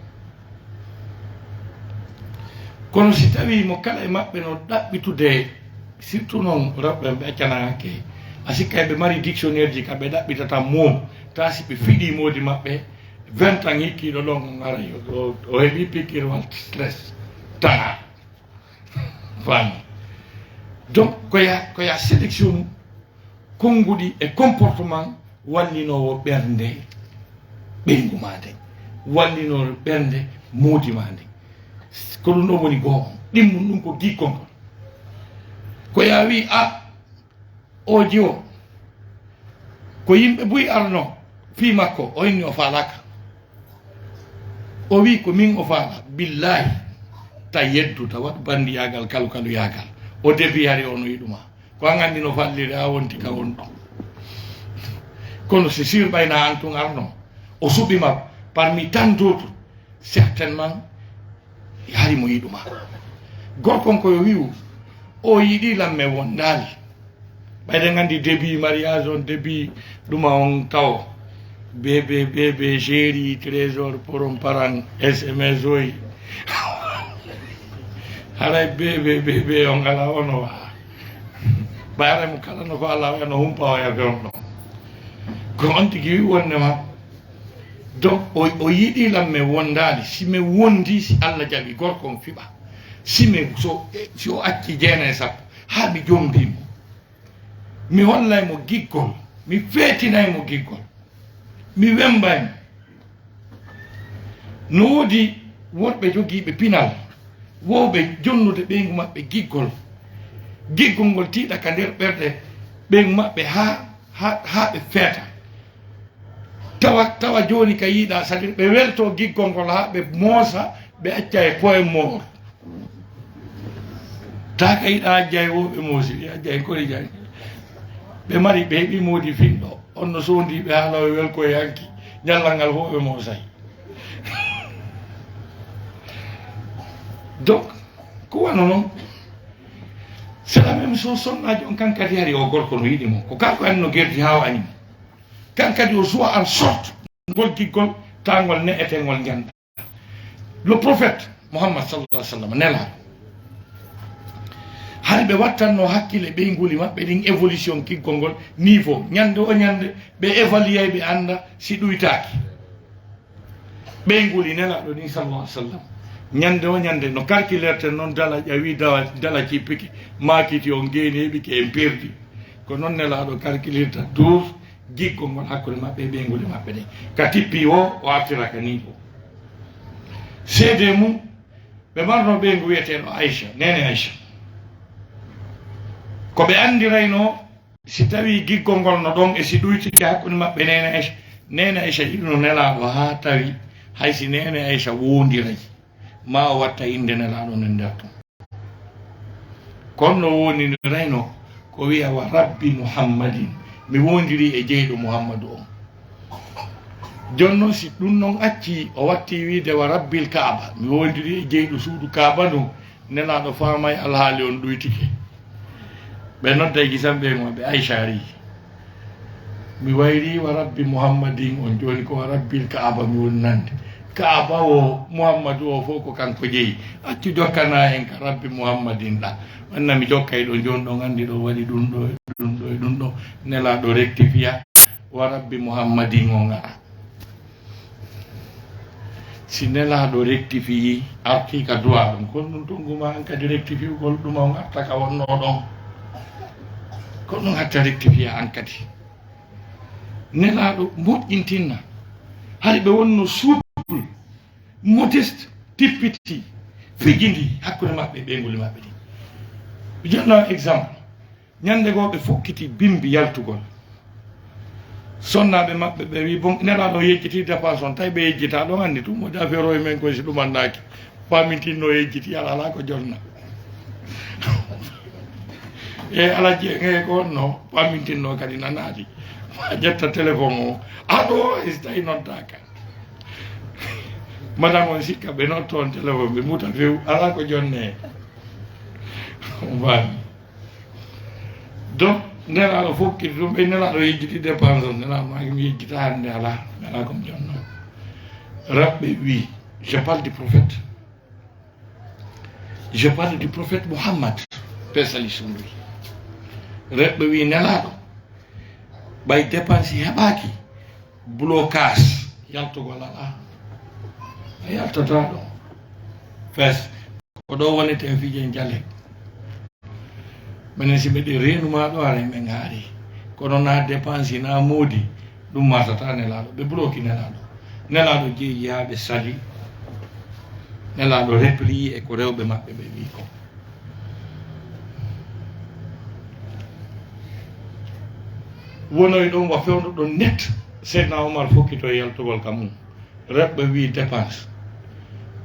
kono si tawi mo kala e maɓɓe no ɗaɓɓitude surtout noon rewɓe ɓe accanake a sikka ɓe mari dictionnaire ji kamɓe ɗaɓɓitata moom ta si ɓe fiɗi modi maɓɓe 20 ans hikkiɗo ɗon ara o heɓi pikkirwal stress tana fami donc koya sélection konnguɗi e comportement wallinowo ɓernde ɓeygu ma nde wallinowo ɓernde moodi ma nde ko ɗum ɗon woni goo ɗimmum ɗum ko gikkol ngol ko ya wi a oji o ko yimɓe buyi arno fi makko o inni o faalaka o wi ko min o faala billahi ta yeddu ta waɗ bandi yagal kalu yagal o defi hari ono yiɗuma ko an andi no falliri a wonti ka won ɗon kono c'est sûr ɓayna an tun arno o suɓima parmi tant d'autres certainement hari mo yiɗuma gorkon koyo wiwu o yiɗi lamme wondali ɓayde gandi début mariage on début ɗuma on taw bébé chéri trésor poron paran sms oyi haray bébé on ala ono wa ɓayre mo kala no ko ala eno humpa o yafe on ɗon ko on tigi wi wonnema donc o yiɗi lamme wondali si mi wondi si Allah jaɓi gorko on fiɓa si o acci jeena e sappo ha mi jombimo mi hollaymo giggol mi feetinaymo giggol mi wembaymo no woodi wonɓe jogiiɓe pinal wowɓe jonnude ɓeygu maɓɓe giggol ngol tiiɗa ka nder ɓerɗe ɓeygu maɓɓe ha ɓe feeta tawa joni ka yiiɗa sadir ɓe welto giggol ngol ha ɓe moosa ɓe acca e poye moor ta ka yiɗa ajja e woɓe moosi ajja e kori jani ɓe mari ɓe heɓi moodi finɗo on no sondiɓe haala o welko e hanki ñallal ngal fof ɓe moosay donc ko wano noon c'est la même chose sonnaji on kankadi hari o gorko no yiɗi mo ko kanko anni no gerdi ha o animo kankadi o joua en sorte ngol giggol tangol ne'etengol ganda le prophète Muhammad sallallahu alaihi wasallam nela hay ɓe wattanno hakkille ɓeyguli maɓɓe ɗin évolution kiggol ngol niveau ñande o ñande ɓe évaluer ɓe anda si ɗuytaki ɓeyguli nelaɗo ni sallallahu alaihi wasallam ñande o ñande no calculerte noon dala ƴawi dala cippiki makiti on geeni heɓike en perdi ko noon nelaɗo calculirta 12 giggol ngol hakkude maɓɓe e ɓeyguli maɓɓe ɗen ka tippi o artiraka ni o seede mum ɓe marno ɓeygu wiyeteɗo Aïcha nene Aïcha ko ɓe andirayno si tawi giggol ngol no ɗon e si ɗuytiki hakkude maɓɓe nene Aïcha hiɗno nelaɗo ha tawi haysi nene Aïcha wondiray ma o watta inde nelaɗo nen nder ton kono no wondirayno ko wiya wa rabbi muhammadin mi wondiri e jeyɗo muhammadu on jonnon si ɗum noon acci o watti wiide wa rabbil kaaba mi wondiri e jeyɗo suudu kaaba ndu nelaɗo famay alhaali on ɗuytike ɓe nodda e gisamɓe mo ɓe Aïchari mi wayri wa rabbi muhammadin on joni ko wa rabbil kaaba mi woni nande kaaba o muhammadu o fof ko kanko jeeyi accu jokkana en ka rabbi muhammadin ɗa wanna mi jokkay ɗo joni ɗon andi ɗo waɗi ɗum ɗo e ɗum ɗo e ɗum ɗo nelaɗo rectifia wa rabbi muhammadin o ngara si nelaɗo rectifie arti ka duwa ɗum kono ɗum tonguma an kadi rectifiugol ɗum on arta ka wonno ɗon ko ɗum hatta rectifia an kadi nelaɗo moƴƴintinna hay ɓe wonno souple modeste tippiti fijindi hakkude maɓɓe ɓeyguli maɓɓe ɗi mi jonno exemple ñande goo ɓe fokkiti bimbi yaltugol sonnaɓe maɓɓe ɓe wi bon nelaɗo yejjiti dépense on tawi ɓe yejjita ɗon anndi tum wodi affaire o e men koye si ɗumannaki pamintinno yejjiti ala ko jonna e ala jeege ko wonno pamintinno kadi nanaɗi ma ƴetta téléphone o aɗo e so tawi noddaka madame on sikka ɓe non toon téléphone ɓe muta few ala ko jonne wani donc nelaɗo fokkiti ɗum ɓe nelaɗo yejjiti dépense o nelaɗo maki mi yejjita hande ala komi jonno rabɓe wi je parle du prophète Muhammad pesali sumri reɓɓe wi nelaɗo ɓay dépense heɓaki blocage yaltugol ala a yaltata ɗo fes ko ɗo wonete fiije jalle minen si ɓeɗe renuma ɗo ara ɓe gaari kono na dépense na moodi ɗum matata nelaɗo ɓe bloqué nelaɗo jeeyi ha ɓe sali nelaɗo replié e ko rewɓe maɓɓe ɓe wi ko wonoy ɗon wa fewno ɗon net seydna Oumar fokkito e yaltugol kam mum reɓɓe wi dépense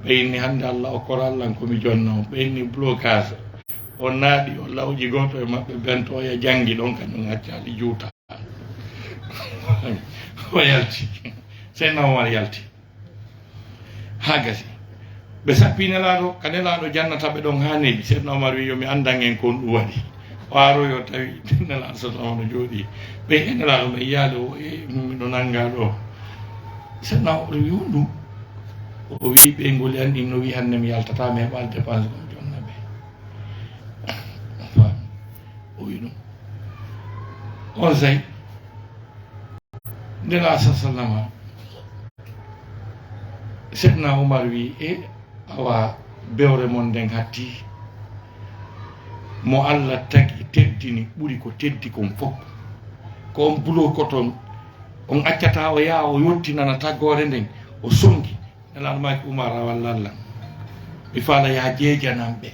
ɓeyni hande Allah o koro Allah komi jonno ɓeyni blocage o naaɗi o lawƴi goto e maɓɓe bento e janggi ɗon kañum haccali juuta o yalti seydna Oumar yalti ha gasi ɓe sappi nelaɗo ka nelaɗo jannataɓe ɗon ha neeɓi seydna Oumar wi yomi andan en kon ɗum waɗi o aroyo tawi nelaɗo sallam no jooɗi ɓe e nelaɗo no yiyaade o e miɗo nanga ɗo seydna Oumar wi ɗum o wi ɓe ngoli anndi no wi hannde mi yaltata mi heɓal dépense kon jonna ɓe o wi ɗum on say nela sallama seydna Oumar wi e awa bewre mon nden hatti mo Allah tagi teddini ɓuri ko teddi kon fof ko on bulo koton on accata o yaa o yottinana taggore nden o sonki nelaɗo maki Oumar walla Allah mi faala ya jeejanam ɓe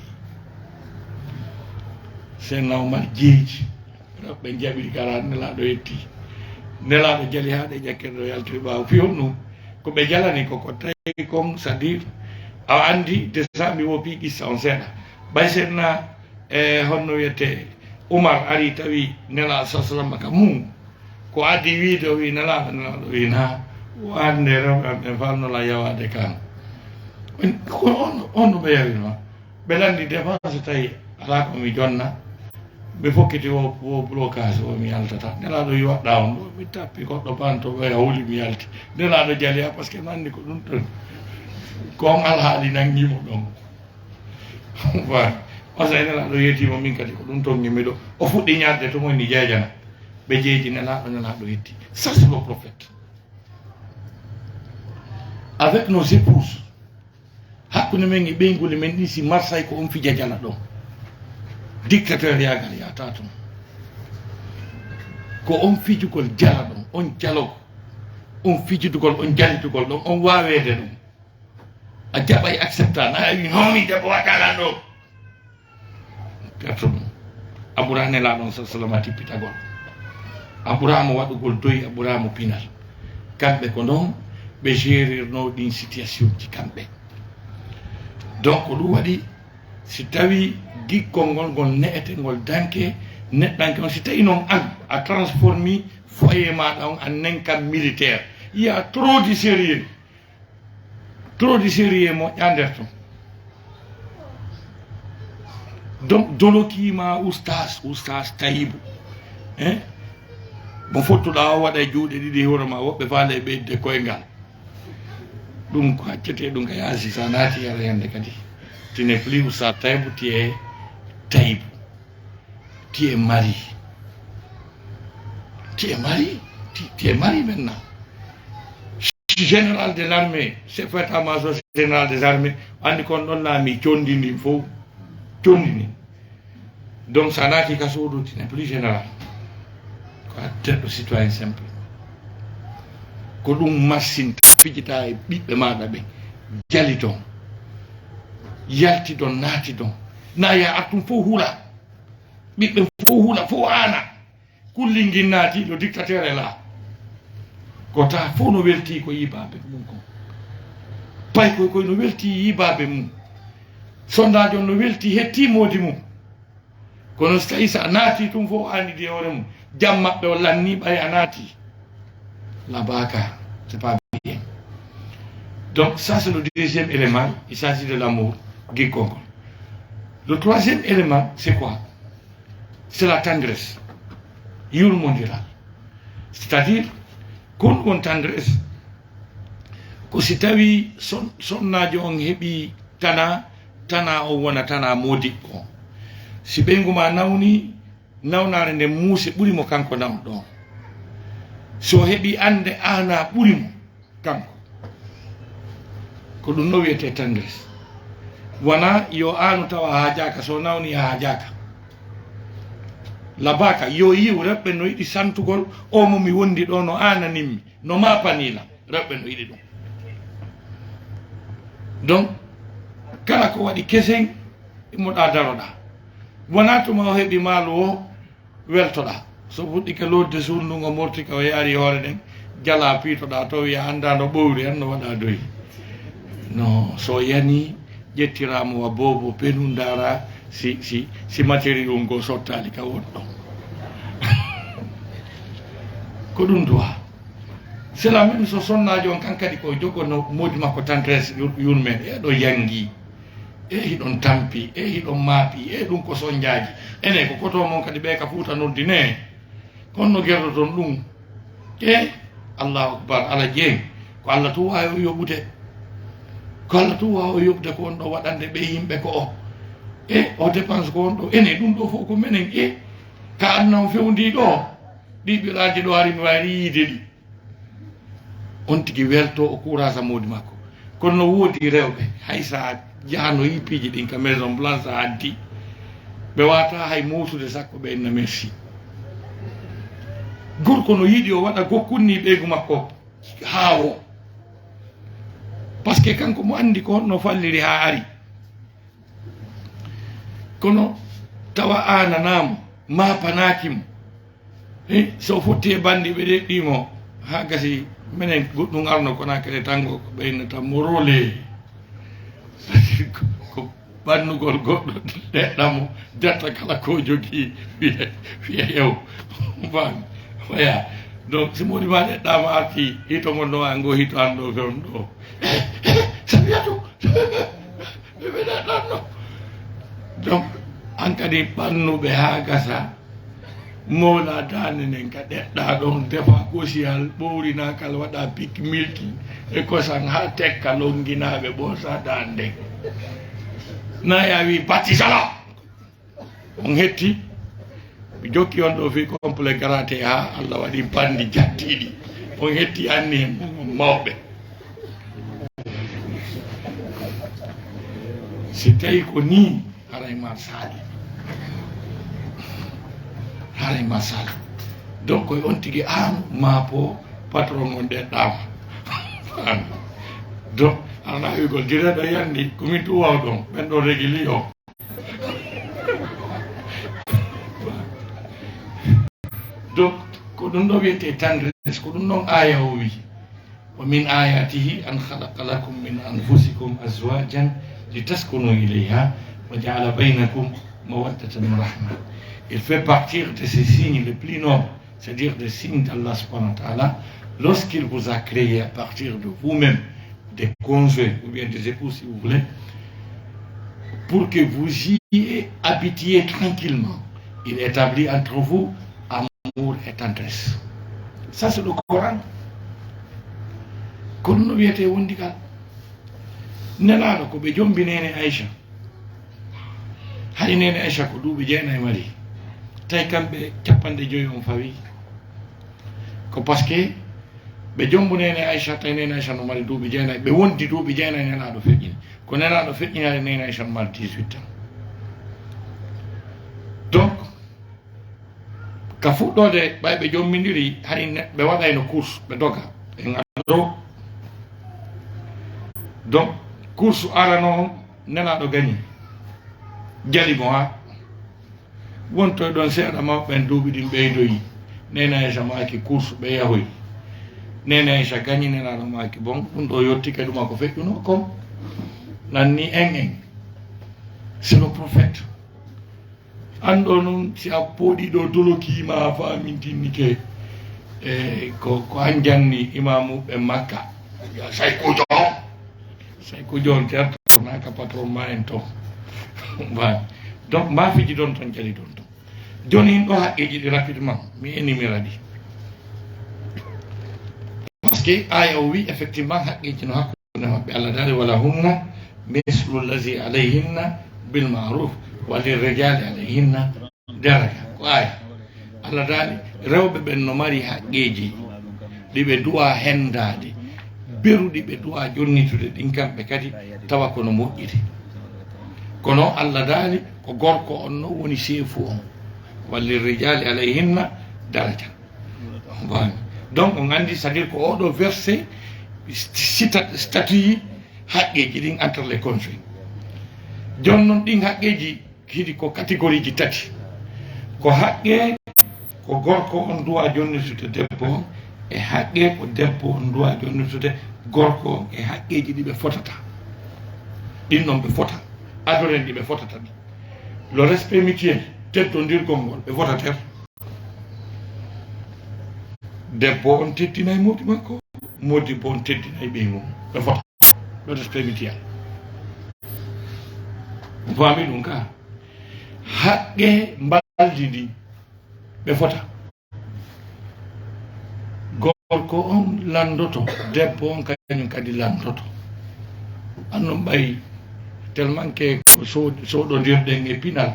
seydna Oumar jeeji ɓe jaɓiri gara nelaɗo yetti nelaɗo jali ha ɗe ƴakkeɗo yaltoy ɓawo fiyon ɗum ko ɓe jalani koko tawi comme c'est à dire a andi déjà mi wopi qissa on seeɗa ɓay seydna honno wiyete Oumar ari tawi nelaɗo sallam ka mum ko addi wiide o wi nelaɗo wi na wande rewɓe ɓe falnola yawade kan on no ɓe yawino ɓe landi dépense tawi ala komi jonna ɓe fokkiti o blocage o mi yaltata nelaɗo wi waɗɗa on ɗo mi tappi goɗɗo banto ɓe hawli mi yalti nelaɗo jali ha par ce que nandi ko ɗum ɗon kon alhaali nanguimo ɗon voilà o sa nelaɗo yettimo min kadi ko ɗum ton gimmi ɗo o fuɗɗi ñadde to moni jeejana ɓe jeeji nelaɗo yetti ça c'est le prophète avec nos épouses hakkude men e ɓeygol men ɗi si marsay ko on fija jala ɗon dictateur yagal yata toon ko on fijugol jala ɗon on jalogo on fijudugol on jalitugol ɗon on wawede ɗum a jaɓay accepta na wi nomi debbo waɗalan ɗo perto ɗum a ɓura nelaɗon salama tippitagol a ɓuramo waɗugol doyi a ɓuramo pinal kamɓe ko noon ɓe gérirno ɗin situation ji kamɓe donc ɗum waɗi si tawi gikkol ngol ngol ne'ete ngol danke neɗɗanke on si tawi noon an a transformi foyer maɗa on a nenkan militaire il y a trop de sérieux moƴƴa nder ton donc dolokima oustas tayibu mo fottuɗa o waɗa juuɗe ɗiɗi hoore ma woɓɓe faala e ɓeyde koyngal ɗum ko haccete ɗum ka yaasi sa naati ara hende kadi tu n'es plus oustaz Taïbou, tu es Taïbou, tu es marié maintenant. Général de l'armée, c'est fait à major général des armées, andi kon ɗon laami condini fof condini donc sa naati ka suudu tu n'es plus général ko addeɗo citoyen simple ko ɗum massinta fijita e ɓiɓɓe maɗa ɓe jali ton yalti don naati don na ya atum fof huula ɓiɓɓe fof huula fof ana kulli ginnatiɗo dictateur e la ko ta fof no welti ko yibaɓe mum ko pay koy no welti yibaɓe mum sondage on no welti hetti modi mum kono so tawi sa naati tum fof anidi hoore mum jamma be lanni bay anati la baka c'est pas bien. Donc ça c'est le deuxième élément, il s'agit de l'amour quiconque. Le troisième élément c'est quoi? C'est la tendresse yurmodiral, c'est-à-dire kon won tendresse ko si tawi sonnajo on heɓi tana o wona tana modiɓɓo si ɓeygu ma nawni nawnare nde muuse ɓurimo kanko nawɗon so heɓi ande ana ɓurimo kanko ko ɗum no wiyete tendresse wona yo anu tawa haajaka so nawni haajaka labaka yo yiw reɓɓe no yiɗi santugol o momi wondi ɗo no ananimmi no mapanila reɓɓe no yiɗi ɗum. Donc kala ko waɗi kesen immoɗa daroɗa wona tuma o heɓi maalo o weltoɗa so fuɗɗike lodde sundugo mortika o yaari hoore ɗen jala piitoɗa to wiya anda no ɓowri en no waɗa doyi no so yani ƴettiramo wa bobo penu dara si matériel ngo sottali ka woɗɗo ko ɗum duwa c'est la même so sonnajo on kankadi ko jogono modi makko tendresse yurmen ɗo yangi hiɗon tampi hiɗon maapi ɗum ko soñjaji ene ko koto mon kadi ɓe ka fuuta noddine konno gerdoton ɗum allahu akbar ala jeeng ko allah tu wawi o yoɓude ko allah tu wawi o yoɓde ko on ɗo waɗande ɓe yimɓe ko o o dépense ko on ɗo ene ɗum ɗo fof ko menen ka adna fewndi ɗo ɗiɓiraji ɗo ari mi wari yiide ɗi on tigi welto o courage modi makko kono no woodi rewɓe hay sa jahano yippiji ɗin ka maison blanche a addi ɓe wata hay mosude sakko ɓe enna merci gorko no yiiɗi o waɗa gokkunni ɓeygu makko haawo par ce que kanko mo andi ko honno falliri ha ari kono tawa ananamo mapanakimo so fotti e bandi ɓe ɗeɗɗimo ha gasi menen goɗɗum arno Konakry tango ko ɓeyna tan mo role ko ɓannugol goɗɗo ɗeɗɗamo detta kala ko jogui wiya yew bam waya donc si moɗi ma ɗeɗɗama arti hito gonno wa ngo hito anɗo fewn ɗo sabiyatu ɓe ɗeɗɗanno donc an kadi ɓannuɓe ha gasa mawla dande nden ka ɗeɗɗa ɗon defa kosiyal ɓowrinakal waɗa pik milki e kosan ha tekka longinaɓe ɓoosa dande na yawi batti sala on hetti mi jokki on ɗo fi complet garate ha allah waɗi bandi jattiɗi on hetti anni hen mawɓe si tawi ko ni haray ma saali haray ma saali donc koye on tigi an maapo patron on ɗeɗɗama donc ana wigol direɗo yandi komin tu waw ɗon ɓen ɗo régili o donc ko ɗum ɗo wiyete tendresse ko ɗum ɗon aya o wi wa min ayatihi an khalaqa lakum min anfusikum azwajan litaskunu ilayha wa ja'ala baynakum mawaddatan wa rahma. Il fait partir de ces signes les plus nobles, c'est-à-dire des signes d'Allah subhanahu wa ta'ala, lorsqu'il vous a créé à partir de vous-même des conjoints ou bien des époux si vous voulez, pour que vous y habitiez tranquillement. Il établit entre vous amour et tendresse. Ça c'est le Coran. Kono no wiyete wondigal nelaɗo ko ɓe jombi nene Aïcha hay nene Aïcha ko duuɓi 9 mari tawi kamɓe 50 on fawi ko par ce que ɓe jombu nene Aïcha tawi nene Aïcha no mari duuɓi 9 ɓe wondi duuɓi 9 nelaɗo feƴƴini ko nelaɗo feƴƴinade nene Aïcha no mari 18 ans donc ka fuɗɗode ɓay ɓe jommidiri hani ɓe waɗayno course ɓe doga ɓe gaɗo donc course arano on nelaɗo gagni jali mo ha wonto ɗon seeɗa mawɓen duuɓi ɗin ɓeydoyi nene Aïcha maki course ɓe yahoy nene Aïcha gagni nelaɗo maki bon ɗum ɗo yettike ɗuma ko feƴƴuno comme nanni en c'est le prophète ando non si a poɗi ɗo dolokima famintinni ke ko anjanni imamu ɓe makka say ko jon certo naka patron ma en to ba donc ma fiji don ton jali don to joni ɗo haqqeji ɗi rapidement mi énuméradi parce que aya o wi effectivement haqqeji no hakkude mabɓe Allah dali wala hunna mislu llazi alayhinna bil ma'ruf wa lirrijali alayhinna daraja ko aya Allah dali rewɓe ɓen no mari haqqeji ɗiɓe duwa hendade beruɗi ɓe duwa jonnitude ɗin kamɓe kadi tawa kono moƴƴiri kono Allah daali ko gorko on no woni seefu on wallirrijali alayhinna daraja donc on andi c'est à dire ko oɗo verset statut haqqeji ɗin entre les conjoints jon noon ɗin haqqeji hiɗi ko catégorie ji tati ko haqqe ko gorko on duwa jonnitude debbo on e haqqe ko debbo on duwa jonnitude gorko on e haqqeji ɗi ɓe fotata ɗin noon ɓe fota adoren ɗi ɓe fotata ɗi le respect mutuel teddodirgol ngol ɓe fotater debbo on teddinayi modi makko modibbo on teddinayi ɓey mum ɓe fota le respect mutuel fami ɗum ka haqqe mbaldi ndi ɓe fota gorko on landoto debbo on kañum kadi landoto annon ɓayi tellement que ko soɗodirɗen e pinal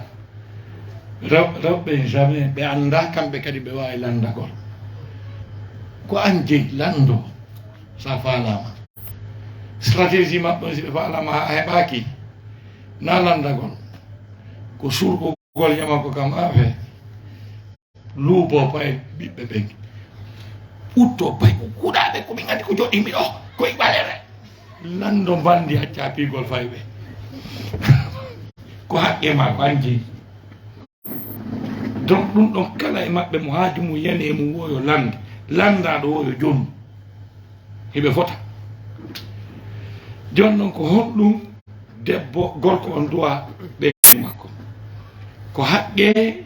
rewɓe jamais ɓe anda kamɓe kadi ɓe wawi landagol ko an jeyi lando sa falama stratégie maɓɓe si ɓe falama ha heɓaki na landagol ko surgogol yama ko kam afe luubo pay ɓiɓɓe ɓen utto pay ko kuuɗaɓe komin andi ko joɗɗimi ɗo koye ɓalere lando bandi acca pigol fayɓe ko haqqe ma ko an jeyi donc ɗum ɗon kala e maɓɓe mo haaju mum yani e mum woyo lande landaɗo woyo jonu hiɓe fota joni noon ko honɗum debbo gorko on duwa ɓe makko ko haqqe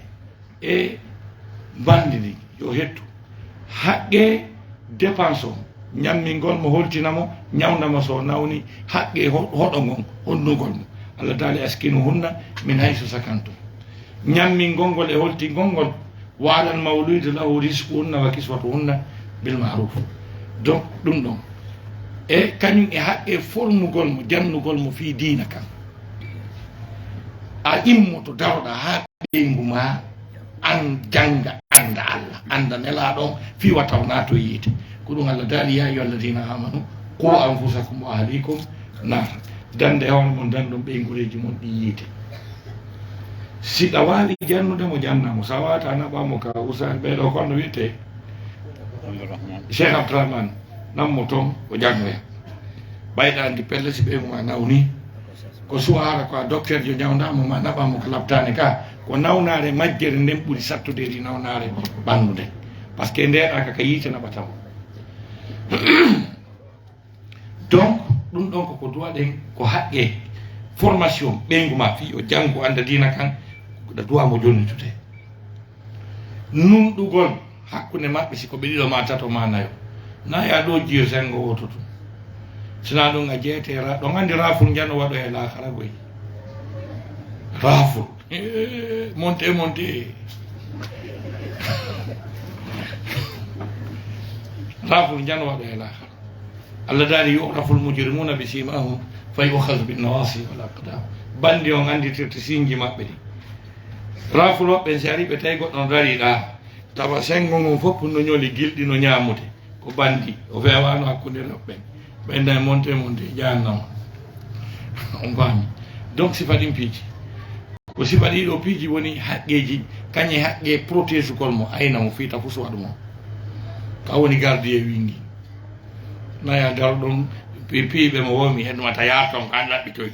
e bandi ɗi yo hettu haqqe dépense o ñammingol mo holtinamo ñawnamo so nawni haqqe hoɗo ngon honnugol mo Allah taala askinu hunna min hayso sakantum ñammingol ngol e holtingol ngol walal mawlude lahu risquhunna wa kiswatuhunna bil ma'ruf donc ɗum ɗon e kañum e haqqe formugol mo jannugol mo fi diina kan a immoto daroɗa ha ɓeygu ma an janga anda Allah anda nelaɗon fi wa tawna to yiite ko ɗum Allah daali ya ayyuha alladina amanu qu anfusakum wa ahlikum nar dande hono mon dandon ɓeygureji mon ɗi yiite siɗa wawi jannude mo jannamo sa wata naɓamo ka usani ɓeɗo kono witte Cheikh Abdourahmane nammo toon o janggoya ɓayɗa andi pelle si ɓeygu ma nawni ko suwara ko a docteur jo ñawnamo ma naɓamo ko labtani ka ko nawnare majjere nden ɓuuri sattudedi nawnare ɓandu nden par ce que ndeɗaka ka yiite naɓatamo donc ɗum ɗon koko duwaɗen ko haqqe formation ɓeygu ma fi o janggo anda dina kan ɗa duwamo jonnitude numɗugol hakkude maɓɓe siko ɓe ɗiɗo ma tato ma nayo naya ɗo jiyo sengo woto tum sina ɗum a jeetera ɗon andi raful jano waɗo e lahara goy raful monte raful jano waɗo e lahara Allah daari yu'raful mujrimuna bi simahum fa yu'khadhu bin nawasi wal aqdam bandi on anditirta sinji maɓɓe ɗi raful maɓɓe si ari ɓe tawi goɗɗon dariɗa tawa sengo ngon fof no ñoli gilɗi no ñamude ko bandi o fewano hakkude rewɓen ɓenda e monte jahannama on fami donc sifa ɗin piiji ko sifa ɗiɗo piiji woni haqqeji kañe haqqe protège gol mo ayna mo fiita fu suwaɗu mo ka woni gardi e wingi naya dar ɗum piiɓe mo womi heɗumata yarton ka laɓɓitoy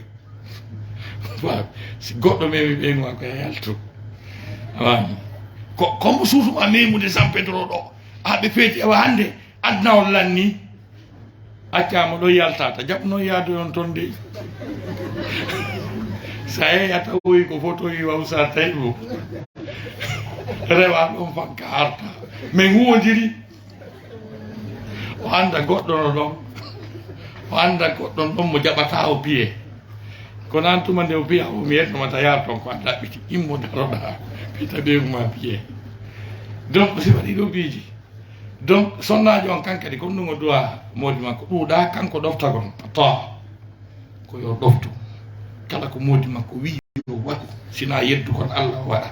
si goɗɗo memi ɓeyguma ko yalto awami ko comme suusuma memude San Pedro ɗo haɓe feeti awa hande adnawol lanni accama ɗo yaltata jaɓno yaade on toon de saya tawi ko foto yi wa usa taybu rewa ɗon fakka arta min huwodiri o anda goɗɗo no ɗon mo jaɓata o piye kono an tuma nde o piya o mi yetnomata yar ton ko a ɗaɓɓiti immo daroɗa pita ɓeyguma piye donc si waɗi ɗo biiji donc sonnajo on kankadi comme ɗum o duwa modi makko ɗuuɗa kanko ɗoftagon to ko yo ɗoftu kala ko modi makko wi yo waɗu sina yeddugol Allah o waɗa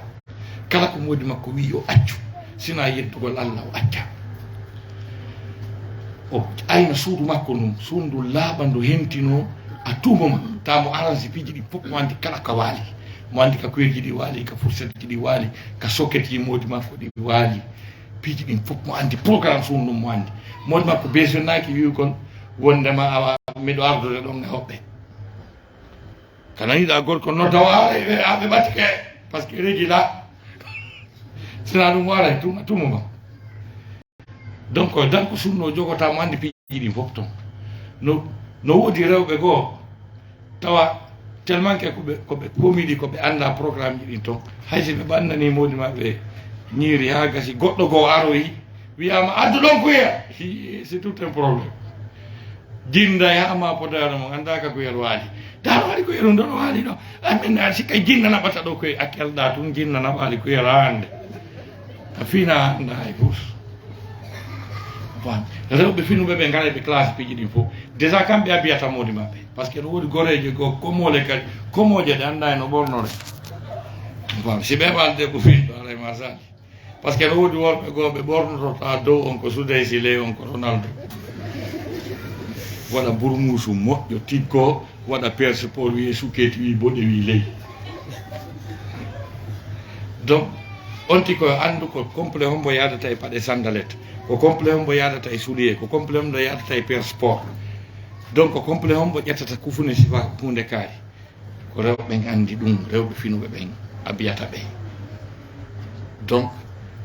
kala ko modi makko wi yo accu sina yeddugol Allah o acca o ayna suudu makko num suudu laaɓandu hentino a tumoma tamo arrange piiji ɗi fof mo andi kala ka waali mo andi ka koyerji ɗi waali ka fourchette ji ɗi waali ka socket ji modi makko ɗi waali piiji ɗin fof mo andi programme suudu ɗum mo andi modi makko besonnaki wi kon wondema awa miɗo ardude ɗon e hoɓɓe kananiɗa gorko nodda waara aɓe ɓatike par ce que regi la sina ɗum waara tumoma donc danko sunno jogotamo andi piiji ɗin fof ton no woodi rewɓe goo tawa tellement que koɓe komiɗi koɓe anda programme ji ɗin ton haysi ɓe ɓannani modi maɓe ñiiri ha gasi goɗɗo goo aroyi wiyama addu ɗon kuya c'est tout un problème jinda yama podano mo andaka kuyel waali daro waɗi kuyel ɗum ɗoɗo waali ɗo amin a sikka jinna naɓata ɗo koye a kelɗa tun jinna naɓali kuyel hande a fina anda hay fus rewɓe finuɓe ɓe gara ɓe classe piiji ɗin fof déjà kamɓe a biyata modi maɓɓe par ce que ɗo woodi goreje goo komole kadi komoje ɗe anda no ɓornore si ɓe ɓalde ko fiɗɗo alay ma sali par ce que ɗo woodi worɓe goo ɓe ɓornotota dow on ko Soudey Sile on ko Ronaldo waɗa bourmousu moƴƴo tiggo waɗa perse pol wiye sukketi wi boɗe wi ley donc on ti koye andu ko complet hombo yadata e paɗe sandalette ko complet hombo yadata e soulier ko complet hombo yadata e paire sport donc ko complet hombo ƴettata kufune sifa hunde kaari ko rewɓe andi ɗum rewɓe finuɓe ɓen a biyata ɓe donc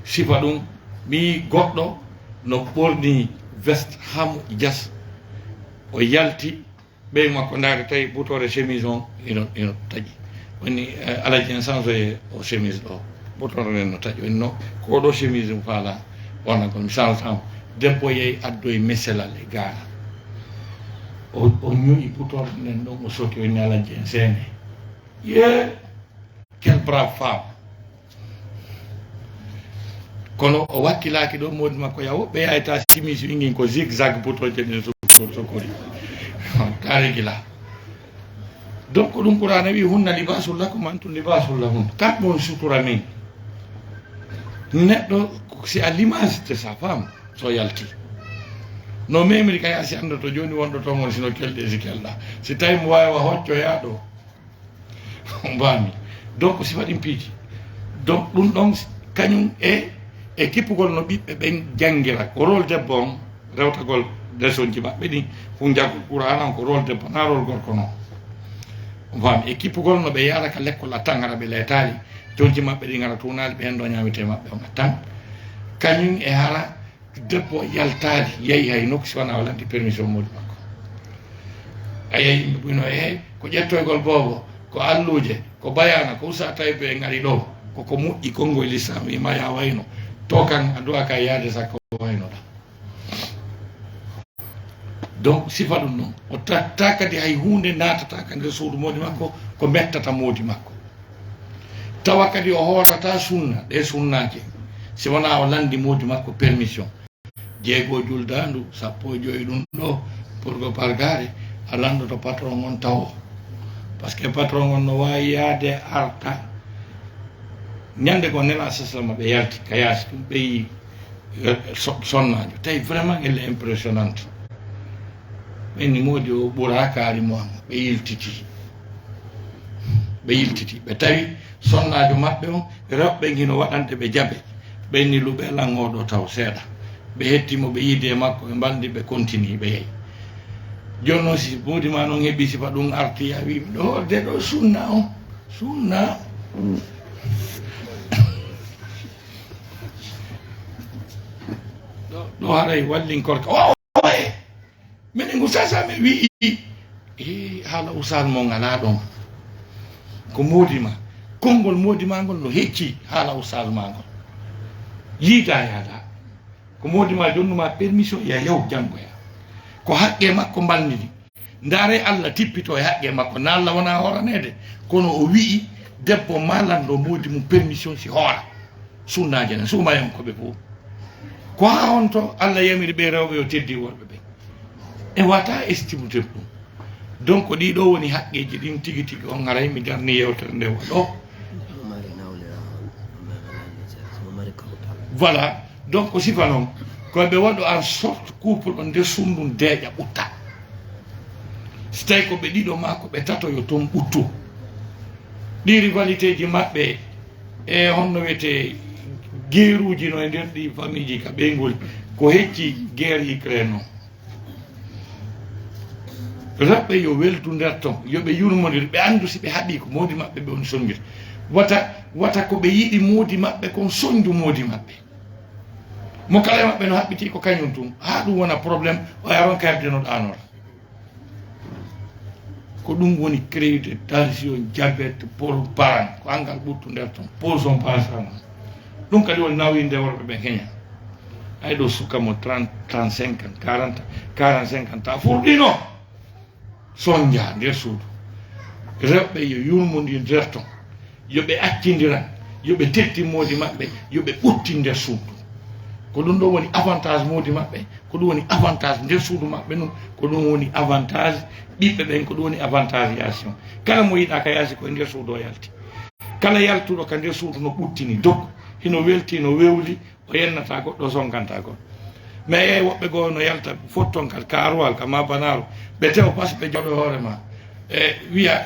sifa ɗum mi goɗɗo no ɓorni veste hamo jas o yalti ɓey makko ndaari tawi butore chemise on ino taƴi woni alaji en change o chemise ɗo butore nen no taƴi woni no ko ɗo chemise mo faala wona kon mi changetamo debbo yeeyi addo e meselal e gaara o ñoƴi butore nen ɗon o soki woni alaji en seene ye quelle brave femme kono o wakkilaki ɗo modi makko ya woɓɓe yayta chemise wingin ko zigzag butoje ɗen sokori tariki la donc ɗum qur'ana wi hunna libasul lakum wa antum libasul lahun kamɓe on sutura min neɗɗo si à l'image de sa femme so yalti no memri kay asi andoto joni wonɗo to mon sino kelɗe si kelɗa si tawi mo wawa hoccoya ɗo mbami donc si waɗin piiji donc ɗum ɗon kañum e kippugol no ɓiɓɓe ɓen jangira ko rôle debbo on rewtagol leçonji maɓɓe ɗin fu jagol qur'an ko rôle debbo na rôle gorko noon fami e kippugol no ɓe yaraka l'école a tan ara ɓe leetali jonji maɓɓe ɗi gara tunali ɓe hen ɗo ñamete maɓɓe on a tan kañum e hara debbo yaltali yeehi hay nokku si wona walandi permission modi makko a yeehi yimɓe ɓuyno e ko ƴettoygol boobo ko alluje ko bayana ko usa tawi ɓe gari ɗo koko moƴƴi konngol l'islam wima ya wayno to kan a duwa ka yaade sakko waynoɗa donc sifa ɗum noon o tatta kadi hay hunde natata ka nder suudu modi makko ko mettata modi makko tawa kadi o hoorata sunna ɗe sunnaje si wona o landi modi makko permission jeego juldandu sappo e joyi ɗum ɗo pour que pargare a landoto patron on tawo par ce que patron on no wawi yaade arta ñande ko nela sasama ɓe yalti ka yaasi ɗum ɓeyi sonnajo tawi vraiment elle est impressionnante ɓenni modi o ɓuura kaari mo am ɓe yiltiti ɓe tawi sonnajo maɓɓe on rewɓe gino waɗante ɓe jaabe ɓenni luɓe langoɗo taw seeɗa ɓe hettimo ɓe yiide makko ɓe mbaldi ɓe continue ɓe yeeyi joni noon si modi ma noon heeɓi sifa ɗum arti a wimi ɗo de ɗo sunna on sunna ɗo haray wallinkorka oye minen usasa mi wii haala usal mon ala ɗon ko modima konngol modima ngol no hecci haala oustad ma ngol yiida yaada ko modima jonnuma permission ya yaw janggoya ko haqqe makko ballidi ndaare Allah tippito e haqqe makko na Allah wona horanede kono o wi'i debbo malando modi mum permission si hoora sunnaje ne sumayon ko be fof ko ha on to Allah yamiri be rewbe o teddi worbe be e wata estime debbo donc ɗi ɗo woni haqqeji ɗin tigi tigi on garay mi darni yewtere nde waɗo voilà donc sifa noon koɓe waɗo en sorte couple on nder sundum deeƴa ɓutta so tawi koɓe ɗiɗo ma ko ɓe tato yo toon ɓuttu ɗi rivalité ji maɓɓe e honno wiyete guerruji no e nder ɗi famille ji ka ɓeygol ko hecci guerre Ukraine o raɓɓe yo weldu nder ton yoɓe yurmodir ɓe andu si ɓe haaɓi ko modi maɓɓe ɓe on sondir wata ko ɓe yiɗi modi maɓɓe kon soñdu modi maɓɓe mo kala maɓɓe no haɓɓiti ko kañum tum ha ɗum wona probléme o yaron karde no ɗanora ko ɗum woni créer de tension diabète pour parent ko angal ɓurtu nder ton poson pasama ɗum kadi woni nawinde worɓe ɓe keña ay ɗo sukkamo 30 35 ans 40 45 ans ta furɗino sonja nder suudu rewɓe yo yurmodi nder ton yoɓe accidiran yoɓe tetti modi maɓɓe yoɓe ɓutti nder suudu ko ɗum ɗo woni avantage modi maɓɓe ko ɗum woni avantage nder suudu maɓɓe noon ko ɗum woni avantage ɓiɓɓe ɓen ko ɗum woni avantage yaasi on kala mo yiɗa ka yaasi koye nder suudu o yalti kala yaltuɗo ka nder suudu no ɓuttini dog hino welti no wewli o yennata goɗɗo sonkanta goɗɗo mais yeyi woɓɓe goo no yalta fottonkal karuwal ka ma banaru ɓe tew pas ɓe joɓe hoorema e wiya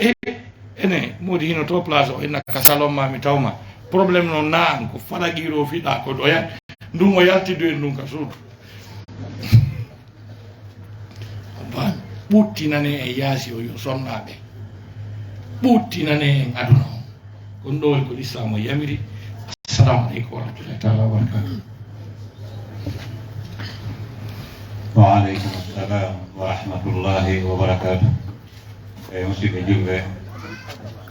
ene modi hino to place o enna ka salon ma mi tawma probléme noon na an ko falaɗiro fiɗa ko ɗoya ndun o yaltidu en ndun ka suudu ban ɓuttinane e yaasi o yo sonnaɓe ɓuttinane en aduna o kon ɗo woni ko l'islam o yamiri assalamu aleykum wa rahmatullahi taala wa barakatuh وعليكم السلام ورحمة الله وبركاته. musidɓe julɓe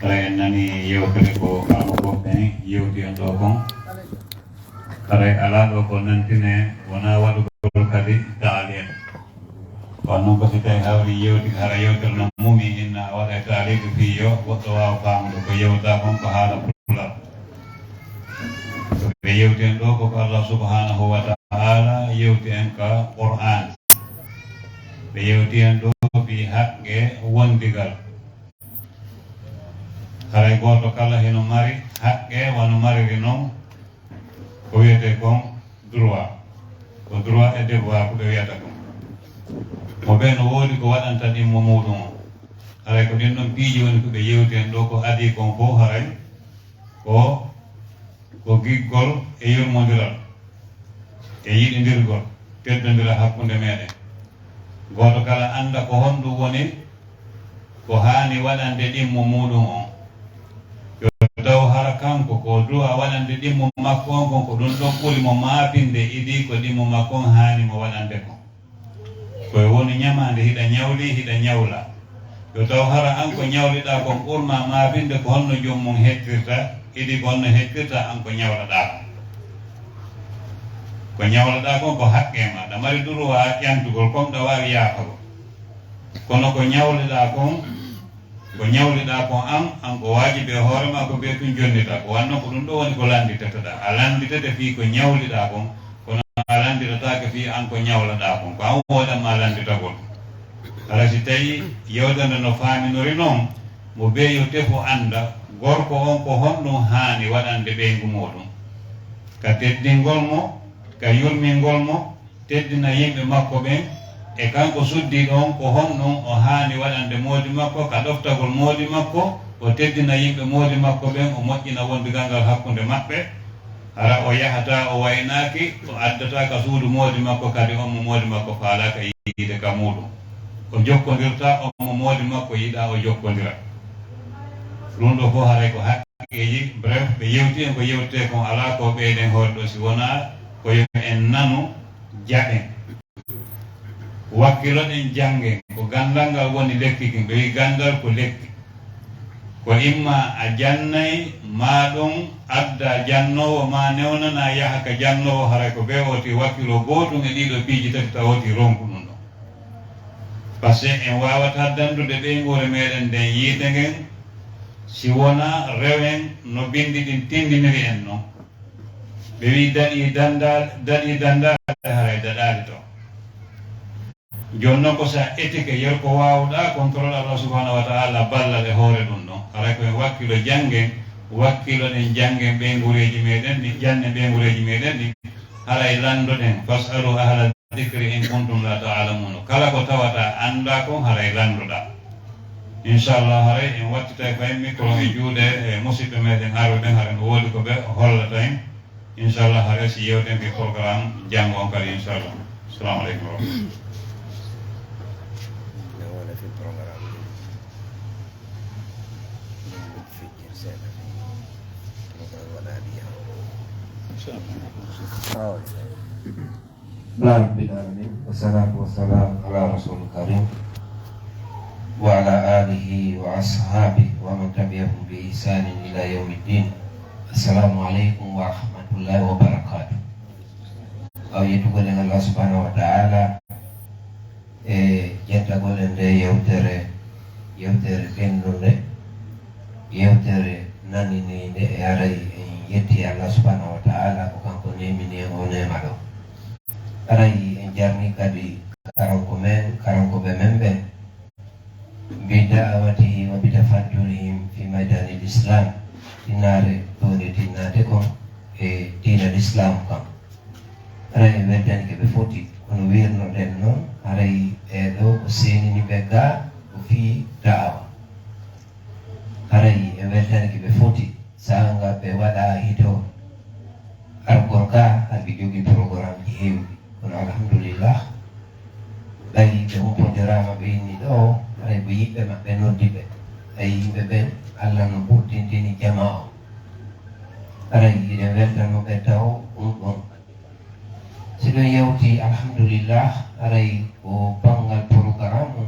kala en nani yewtere ko kamo goɓɓen yewti en ɗo kon kala ala ɗo ko nantine wona waɗugol kadi taalim kono noon ko si tawi hawri yewti hara yewtere no mumi inna a waɗa taaliku fi yo goɗɗo wawa famude ko yewta kon ko haala pulal ɓe yewti en ɗo koko Allah subhanahu wa taala yewti en ka Qur'an ɓe yewti en ɗo fi haqqe wondigal haray goto kala heno mari haqqe wono mariri noon ko wiyete kon droit ko droit et devoir ko ɓe wiyata kon mo ɓe no woodi ko waɗanta ɗimmo muɗum o haray ko ɗin ɗon piiji woni ko ɓe yewti en ɗo ko adi kon fof haray ko giggol e yurmodiral e yiɗidirgol teddodira hakkunde meɗen goto kala anda ko honɗum woni ko hani waɗande ɗimmo muɗum on yo taw hara kanko ko droit waɗande ɗimmo makko on kon ko ɗum ɗon ɓuri mo maapinde idi ko ɗimmo makko on hani mo waɗande kon koye woni ñamande hiɗa ñawli hiɗa ñawla yo taw hara an ko ñawliɗa kon ɓurma maapinde ko honno jommum hettirta idi ko honno hettirta an ko ñawlaɗa ko ñawlaɗa kon ko haqqe ma ɗa mari droit ƴantugol comme ɗa wawi yaafago kono ko ñawliɗa kon an ko wajiɓe hoorema ko ɓe tun jonnita ko wanno ko ɗum ɗo woni ko landitataɗa a landitete fi ko ñawliɗa kon kono a landitatake fi an ko ñawlaɗa kon ko an woɗanma landitagol kala si tawi yewdande no faaminori noon mo ɓe yo defo anda gorko on ko honɗum hani waɗande ɓeygu muɗum ka teddingol mo ka yurmingol mo teddina yimɓe makko ɓen e kanko suddiɗo on ko honɗum o hani waɗande moodi makko ka ɗoftagol moodi makko o teddina yimɓe moodi makko ɓen o moƴƴina wondigal ngal hakkunde maɓɓe hara o yahata o waynaki o addata ka suudu moodi makko kadi on mo moodi makko faalaka yiide ka muɗum o jokkodirta on mo moodi makko yiiɗa o jokkodira ɗum ɗo fof haray ko haqqeji bref ɓe yewti en ko yewtete kon ala ko ɓeyden hoore ɗo si wona ko yo en nanu jaɓen wakkiloɗen janggen ko gandal ngal woni lekki kin ɓe wi gandal ko lekki ko imma a jannay ma ɗum adda jannowo ma newnana yaha ka jannowo haray ko ɓe woti wakkilo gotum e ɗiɗo piiji tati tawoti ronku ɗum ɗo par ce que en wawata dandude ɓeygore meɗen nden yiide ngen si wona rewen no bindi ɗin tindiniri en noon ɓe wi daɗi dandade haray daɗali to jonnon ko sa éthique yer ko wawɗa contrôle Allah subhanahu wa ta'ala ballal e hoore ɗum ɗon haray koye wakkilo janggen wakkilo ɗen janggen ɓeygureji meɗen ɗi janne ɓeygureji meɗen ɗi haray landoɗen fasalu ahla dicri in kuntum la ta'lamuna kala ko tawata anda ko haray landoɗa inchallah haray en wattita fayi micro e juuɗe e musidɓe meɗen arɓe ɓen haray no woodi ko ɓe hollata en inchallah haray si yewten fi programme janggo on kadi inchallah assalamu aleykum wa rahmatullah Bismillahirrahmanirrahim. Wassalatu wassalamu ala Rasulil Karim wa ala alihi wa ashabihi wa man tabi'ahum bi ihsanin ila yaumiddin. Assalamualaikum warahmatullahi wabarakatuh. Awyetu golen Allah subhanahu wa ta'ala jetta golen de yewtere ɓennude yewtere naninide e aray en yetti Allah subhanahu wa ta'ala ko kanko nemini o nema ɗo aray en jarni kadi karankoɓe men ɓe bida'awatihim wa bitafajjurihim fi maidanil islam tinnare ɗone tinnade kon e diinal islam kam aray en weddani keɓe foti kono wirnoɗen noon aray ɗo ko senini ɓe ga ko fi da'awa aray en weddani keɓe foti sanga ɓe waɗa hito argol ga haɓe jogui programme ji hewɗi kono alhamdulillah ɓayi ɓe humpodirama ɓe inni ɗo aray ɓe yiɓɓe maɓɓe noddi ɓe ayi yimɓe ɓen Allah no ɓurtintini jama o aray iɗen weltano ɓe taw ɗum ɗon siɗo yewti alhamdulillah aray ko banggal programme o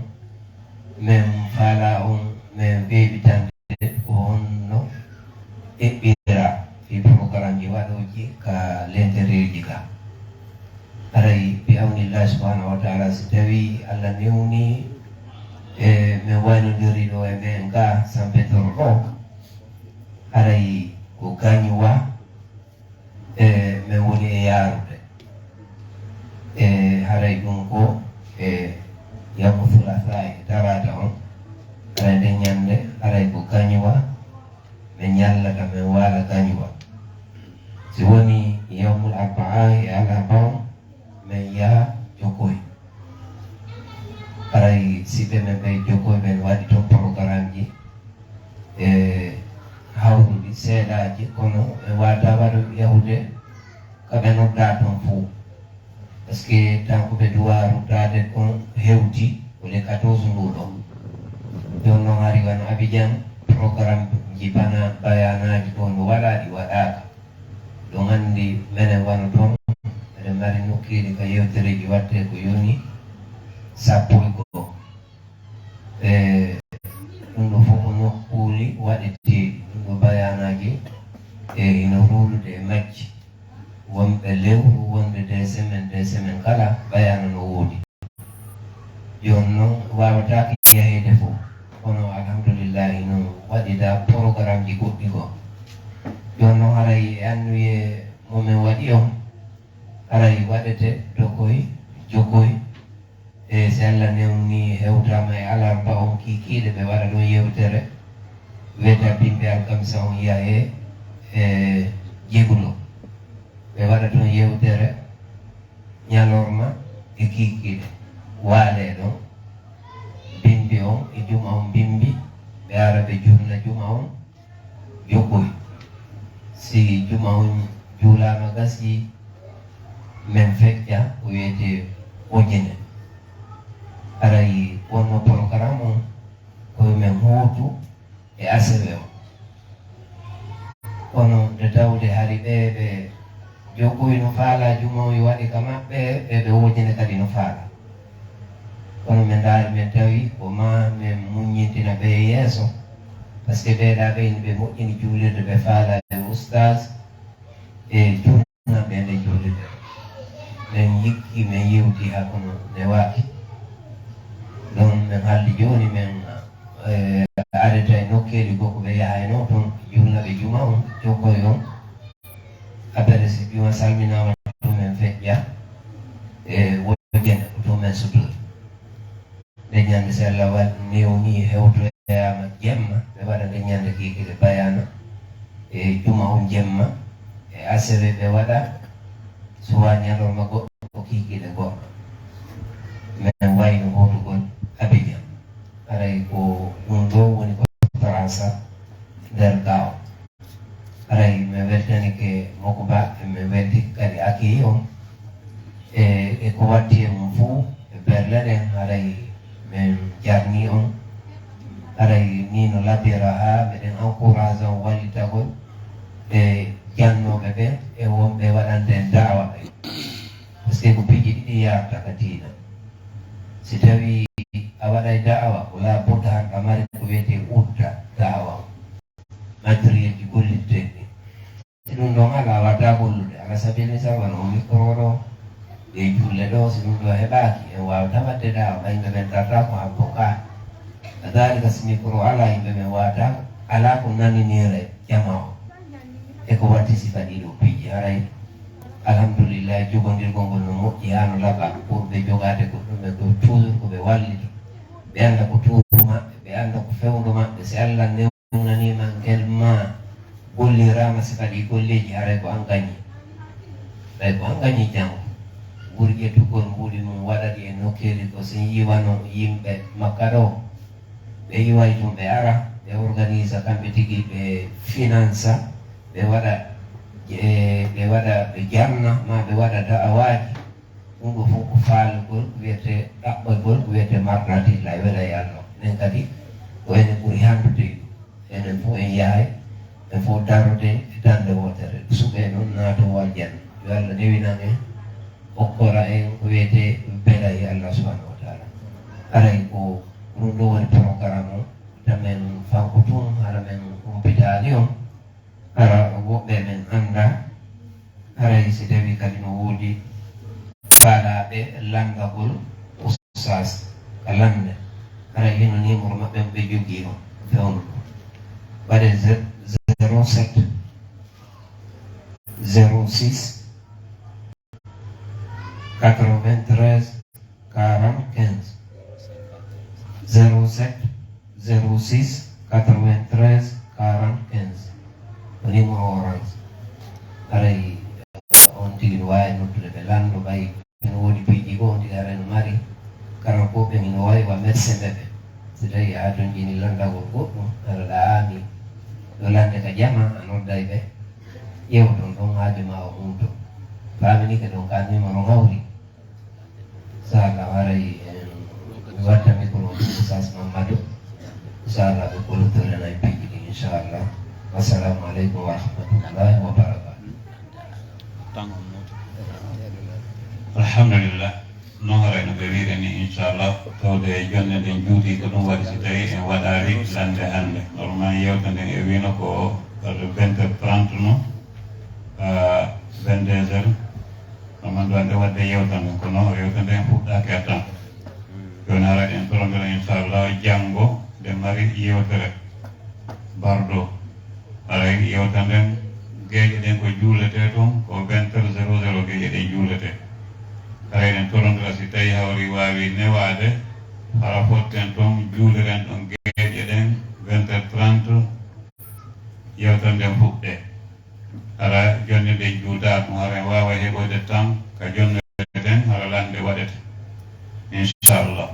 min faala on min weeɓitande ko honno eɓɓira fi programme ji waɗoji ka lentereji ka aray bi awnillahi subhanahu wa ta'ala si tawi Allah newni min waynodiri ɗo e ɓen ga sampetoro ɗo aray ko gañuwa min woni e yarude haray ɗum ko yawmu thulatha e tarata on aray nde ñande aray ko gañuwa min ñallata min waala gañuwa si woni yawmul arbaa e alaba on min yaha jokoy aray siɓe men ɓe jokoy ɓen waɗi toon programme ji hawruɗi seeɗaji kono ɓe wata waɗo yahude kaɓe nodda toon fo par ce que tan ko ɓe duwa ruttade on hewti ko le 14 nduɗo jon noon hari wano Abidjan programme ji bana bayanaji toon no waɗaɗi waɗaka ɗo gandi menen wano toon eɗen mari nokkiri ka yewtereji watte ko yoni sappo e go'o ɗum ɗo fof ko nokkuli waɗete ɗum ɗo bayanaji ino rulude e majji wonɓe lewru wonɓe des semaine kala bayana no woodi jon noon wawatake yahede fof kono alhamdulillahi no waɗida programme ji goɗɗi go jon noon haray e annuye momin waɗi on haray waɗete jokoy e si Allah newni hewtama e alarba on kikiɗe ɓe waɗa ɗon yewtere wiyeta bimɓe alkamisa on yiya e jegulo ɓe waɗa ɗon yewtere ñalorma e kikiɗe waale ɗon bimbi on e juma on bimbi ɓe ara ɓe julna juma on jokoy si juma on juulama gasi min feƴƴa ko wiyete ojine aray wonno programme on koye min hootu e asewe o kono nde tawde hari ɓe jogoy no faala juma o waɗi ka maɓɓe ɓe wojine kadi no faala kono min daari min tawi ko ma min muññintina ɓe yeeso parce que ɓeeɗa ɓe ɓe moƴƴini juulirde ɓe faala e oustage e jurna ɓe nde juulirde min yikki min yewti ha kono ne waaki ɗon min haldi joni min areta e nokkeeli goo ko ɓe yahayno toon julnaɓe juma on jokkoy on abere si juma salminama to min feƴƴa e wojjene ko to min sutori ɓe ñande so Allah waɗi newni hewtoyama jemma ɓe waɗa ɓe ñande kikiɗe bayana e juma on jemma e asere ɓe waɗa suwa ñalorma goɗɗo ko kikiɗe goɗɗo min wayno hotugol Abidjan aray ko ɗum ɗo woni ko Faransa nder gaw aray mi weltanike Moko Ba mi welti kadi accueil on e ko watti e mum fuu e berlere aray min jarni on aray ni no labbira ha meɗen encourage on wallitagol e jannoɓe ɓe e wonɓe waɗante dawa ɓe par ce que ko piiji ɗiɗi yarta ka tiina si tawi a waɗay da'awa wala budda han ɗa mari ko wiyete udda da'awa matériel ji gollirteɗi si ɗum ɗon ala wadda gollude ala sabili saban o micro ɗo e julle ɗo si ɗum ɗo heɓaki en wawata wadde da'awa ɓayimɓe ɓen tarta ko habbo ka kadalika si micro ala yimɓe ɓen wawata ala ko naninire jama o e ko watti sifa ɗiɗo piiji haray alhamdulillah jogondirgol ngol no moƴƴi ha no laaɓa pour ɓe jogade ko ɗum ɓe ko toujours ko ɓe wallito ɓe anda ko tuuru maɓɓe ɓe anda ko fewndo maɓɓe si Allah newnanima ngel ma gollirama sifa ɗi golleji haray ko an gañi ɓay ko an gañi janggo ɓuri ƴettugol mbuɗi mum waɗaɗi e nokkeli ko so yiwano yimɓe makka ɗo ɓe yiway tum ɓe ara ɓe organise kamɓe tigui ɓe finance ɓe waɗa ɓe jarna ma ɓe waɗa da'awaji ɗum ɗo fof ko faalugol wiyete ɗaɓɓoygol ko wiyete marnatilla e weɗa e Allah enen kadi ko enen ɓuuri handude enen fof en yahay en fof darude e dande wotere suɓe noon naato waljanna yo Allah newinan en hokkora en ko wiyete beela e Allah subhanahu wa taala aray ko ɗum ɗo woni programme o tamen fanko tun hara men humpitali on ara woɓɓe men anda aray si tawi kadi no woodi faalaɓe landagol oustas ka lande aray heno numéro maɓɓe ɓe jogui on fewnu waɗe 07 06 93 45 07 06 93 45 o numéro orange aray on tigi no wawi noddude ɓe lando ɓay ene woodi piiji goo on tigi ara no mari karan ko ɓe ino wawi wa médecin ɓeɓe so tawi a ton jini landagol goɗɗum ara ɗa aami ɗo lande ka jama a nodday ɓe ƴeew ton ɗon haaju ma o humto famini ke ɗon ka numéro hawri inchallah waray mi watta micro ɗum sas Mamadou inchallah ɓe kolotorena e piiji ɗi inchallah wassalamu aleykum wa rahmatullahi wa barakatuh. Alhamdulillah no harayno ɓe wiiri ni inchallah tawde jonde nden juuti ko ɗum waɗi si tawi en waɗari lande hannde normalement yewta nden e wino ko 20h30 no 22h normalement ande wadde yewta nden kono yewta nden fuɗɗaki a tan joni haray en torondira inchallah janggo nde mari yewtere bardo aray yewta nden geeƴe ɗen ko juulete toon ko 20h00 geeƴe ɗe juulete aray en torondira si tawi hawri wawi newade hara fotten toon juuliren ɗon geeƴe ɗen 20h30 yewta nden fuɗɗe hara jonde nde juuta ɗum hara en wawa heɓode temps ka jonde ɗen hara lande waɗete inchallah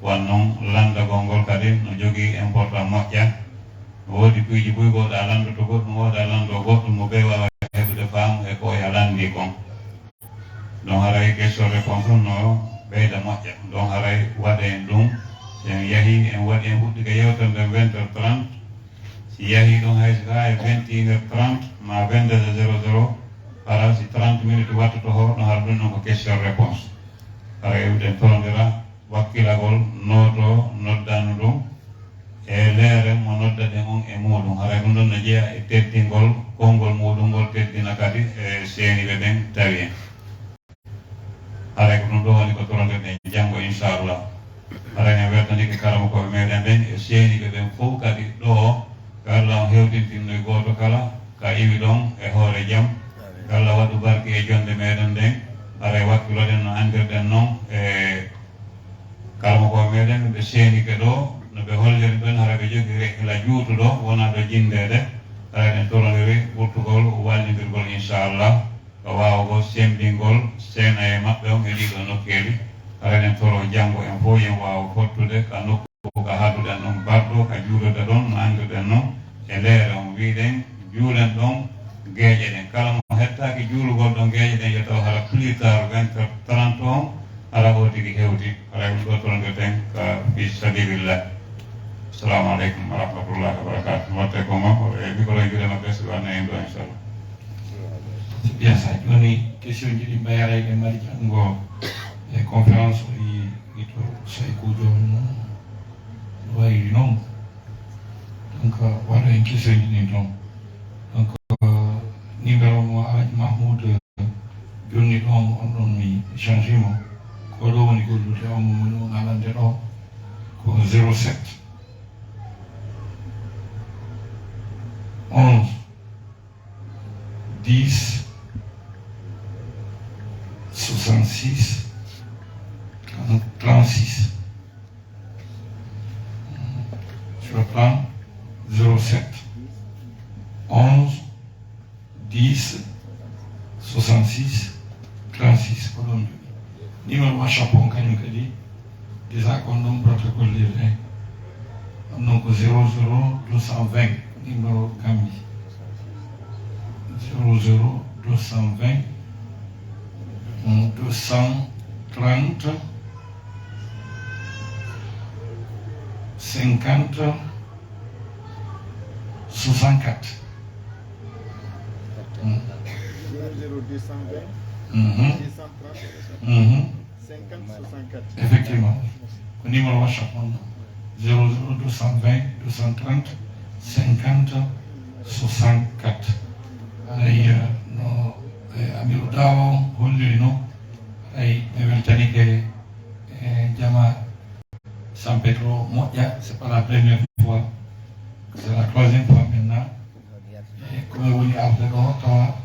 wan noon landagol ngol kadi no jogui important moƴƴa woodi piiji ɓuygoɗa landoto goɗɗum woɗa lando goɗɗum mo ɓe wawa heɓude faamu e ko ya landi kon donc haray question réponse no ɓeyda moƴƴa donc haray waɗen ɗum en yahi en waɗi en huɗɗike yewtere 20h30 si yahi ɗon hay ha e 21h30 ma 22h00 hara si 30 minutes wattoto hoɗo hara ɗum ɗon ko question réponse hara ewɗen torondira wakkilagol noto noddanu ɗum e leere mo noddade on e muɗum haray ɗum ɗon no jeeya e teddingol konngol muɗum ngol teddina kadi e seeniɓe ɓen tawi en haray ko ɗum ɗo woni ko torondirɗen janngo inchallah haray en wertanike karama koɓe meɗen ɓen e seeniɓe ɓen fof kadi ɗo ko Allah on hewtintinno e gooto kala ka iwi ɗon e hoore jaam ko Allah waɗu barke e jonde meɗen nden haray wakkiloɗen no andirɗen noon e karama koɓe meɗen ɓe seenike ɗo no ɓe holliri ɗon hara ɓe jogii hila juutuɗo wona ɗo jindede haray ɗen torondiri ɓurtugol wallidirgol inchallah ko waawgo sembingol seena e maɓɓe on e ɗiɗo nokkeeli haray ɗen toro janngo en fof yen waawa fottude ka nokku ka haaduɗen ɗon barɗo ka juulode ɗon no anndirɗen noon e leere on wiɗen juulen ɗon geeƴe ɗen kala mo hettaaki juulugol ɗon geeƴe ɗen yo taw hara plus tard 20h30 on hara o tigi hewti haray ɗum ɗo torondirɗen ka fi sabilillah. Assalamu alaikum warahmatullahi wabarakatuh. Watte ko mo e micro juuɗe maɓɓe so wanne en ɗo inchallah. Biasa joni question ji ɗi mbayarayɗe mari janngo e conférence o ito saykujo no wayri noon donc waɗo en question ji ɗin toon donc numéro mo Alaji Mahmoud jonni ɗon on ɗon mi changé mo ko ɗo woni gollude on mo woni on alande ɗo ko 07 11 10 66 36 sur le plan 07 11 10 66 36 ko ɗon numéro WhatsApp on kañum kadi déjà kon ɗum protocole lirde ɗum noon ko 00 220 numéro Gambie 00 220 230 50 64 effectivement ko numéro WhatsApp on 00 220 230 50 64 ay no amiru dawo holliri no ay ɓe weltanike jama San Pedro moƴƴa c'est pas la première fois c'est la troisième fois maintenant e komi woni arde ɗo tawa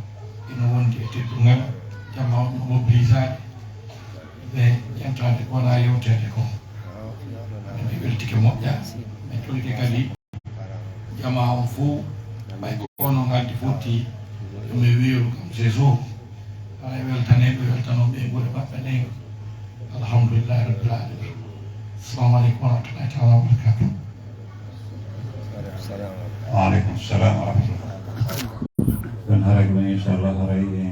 ina wondi e teddungal jama on no mobilisade ɓe ƴentade ko wona yewtede ko ɓe weltike moƴƴa ɓe colike kadi jama on fof ɓay kono gaddi fotti mi wiru kam Jésus ay weltaneɓe weltanoɓe e guure maɓɓe ɗen alhamdulillahi rabbil alamin. Assalamu alaikum warahmatullahi taala wabarakatuh. Waalaikumsalam warahmatullahi wabarakatuh. Dan hari ini insyaallah hari ini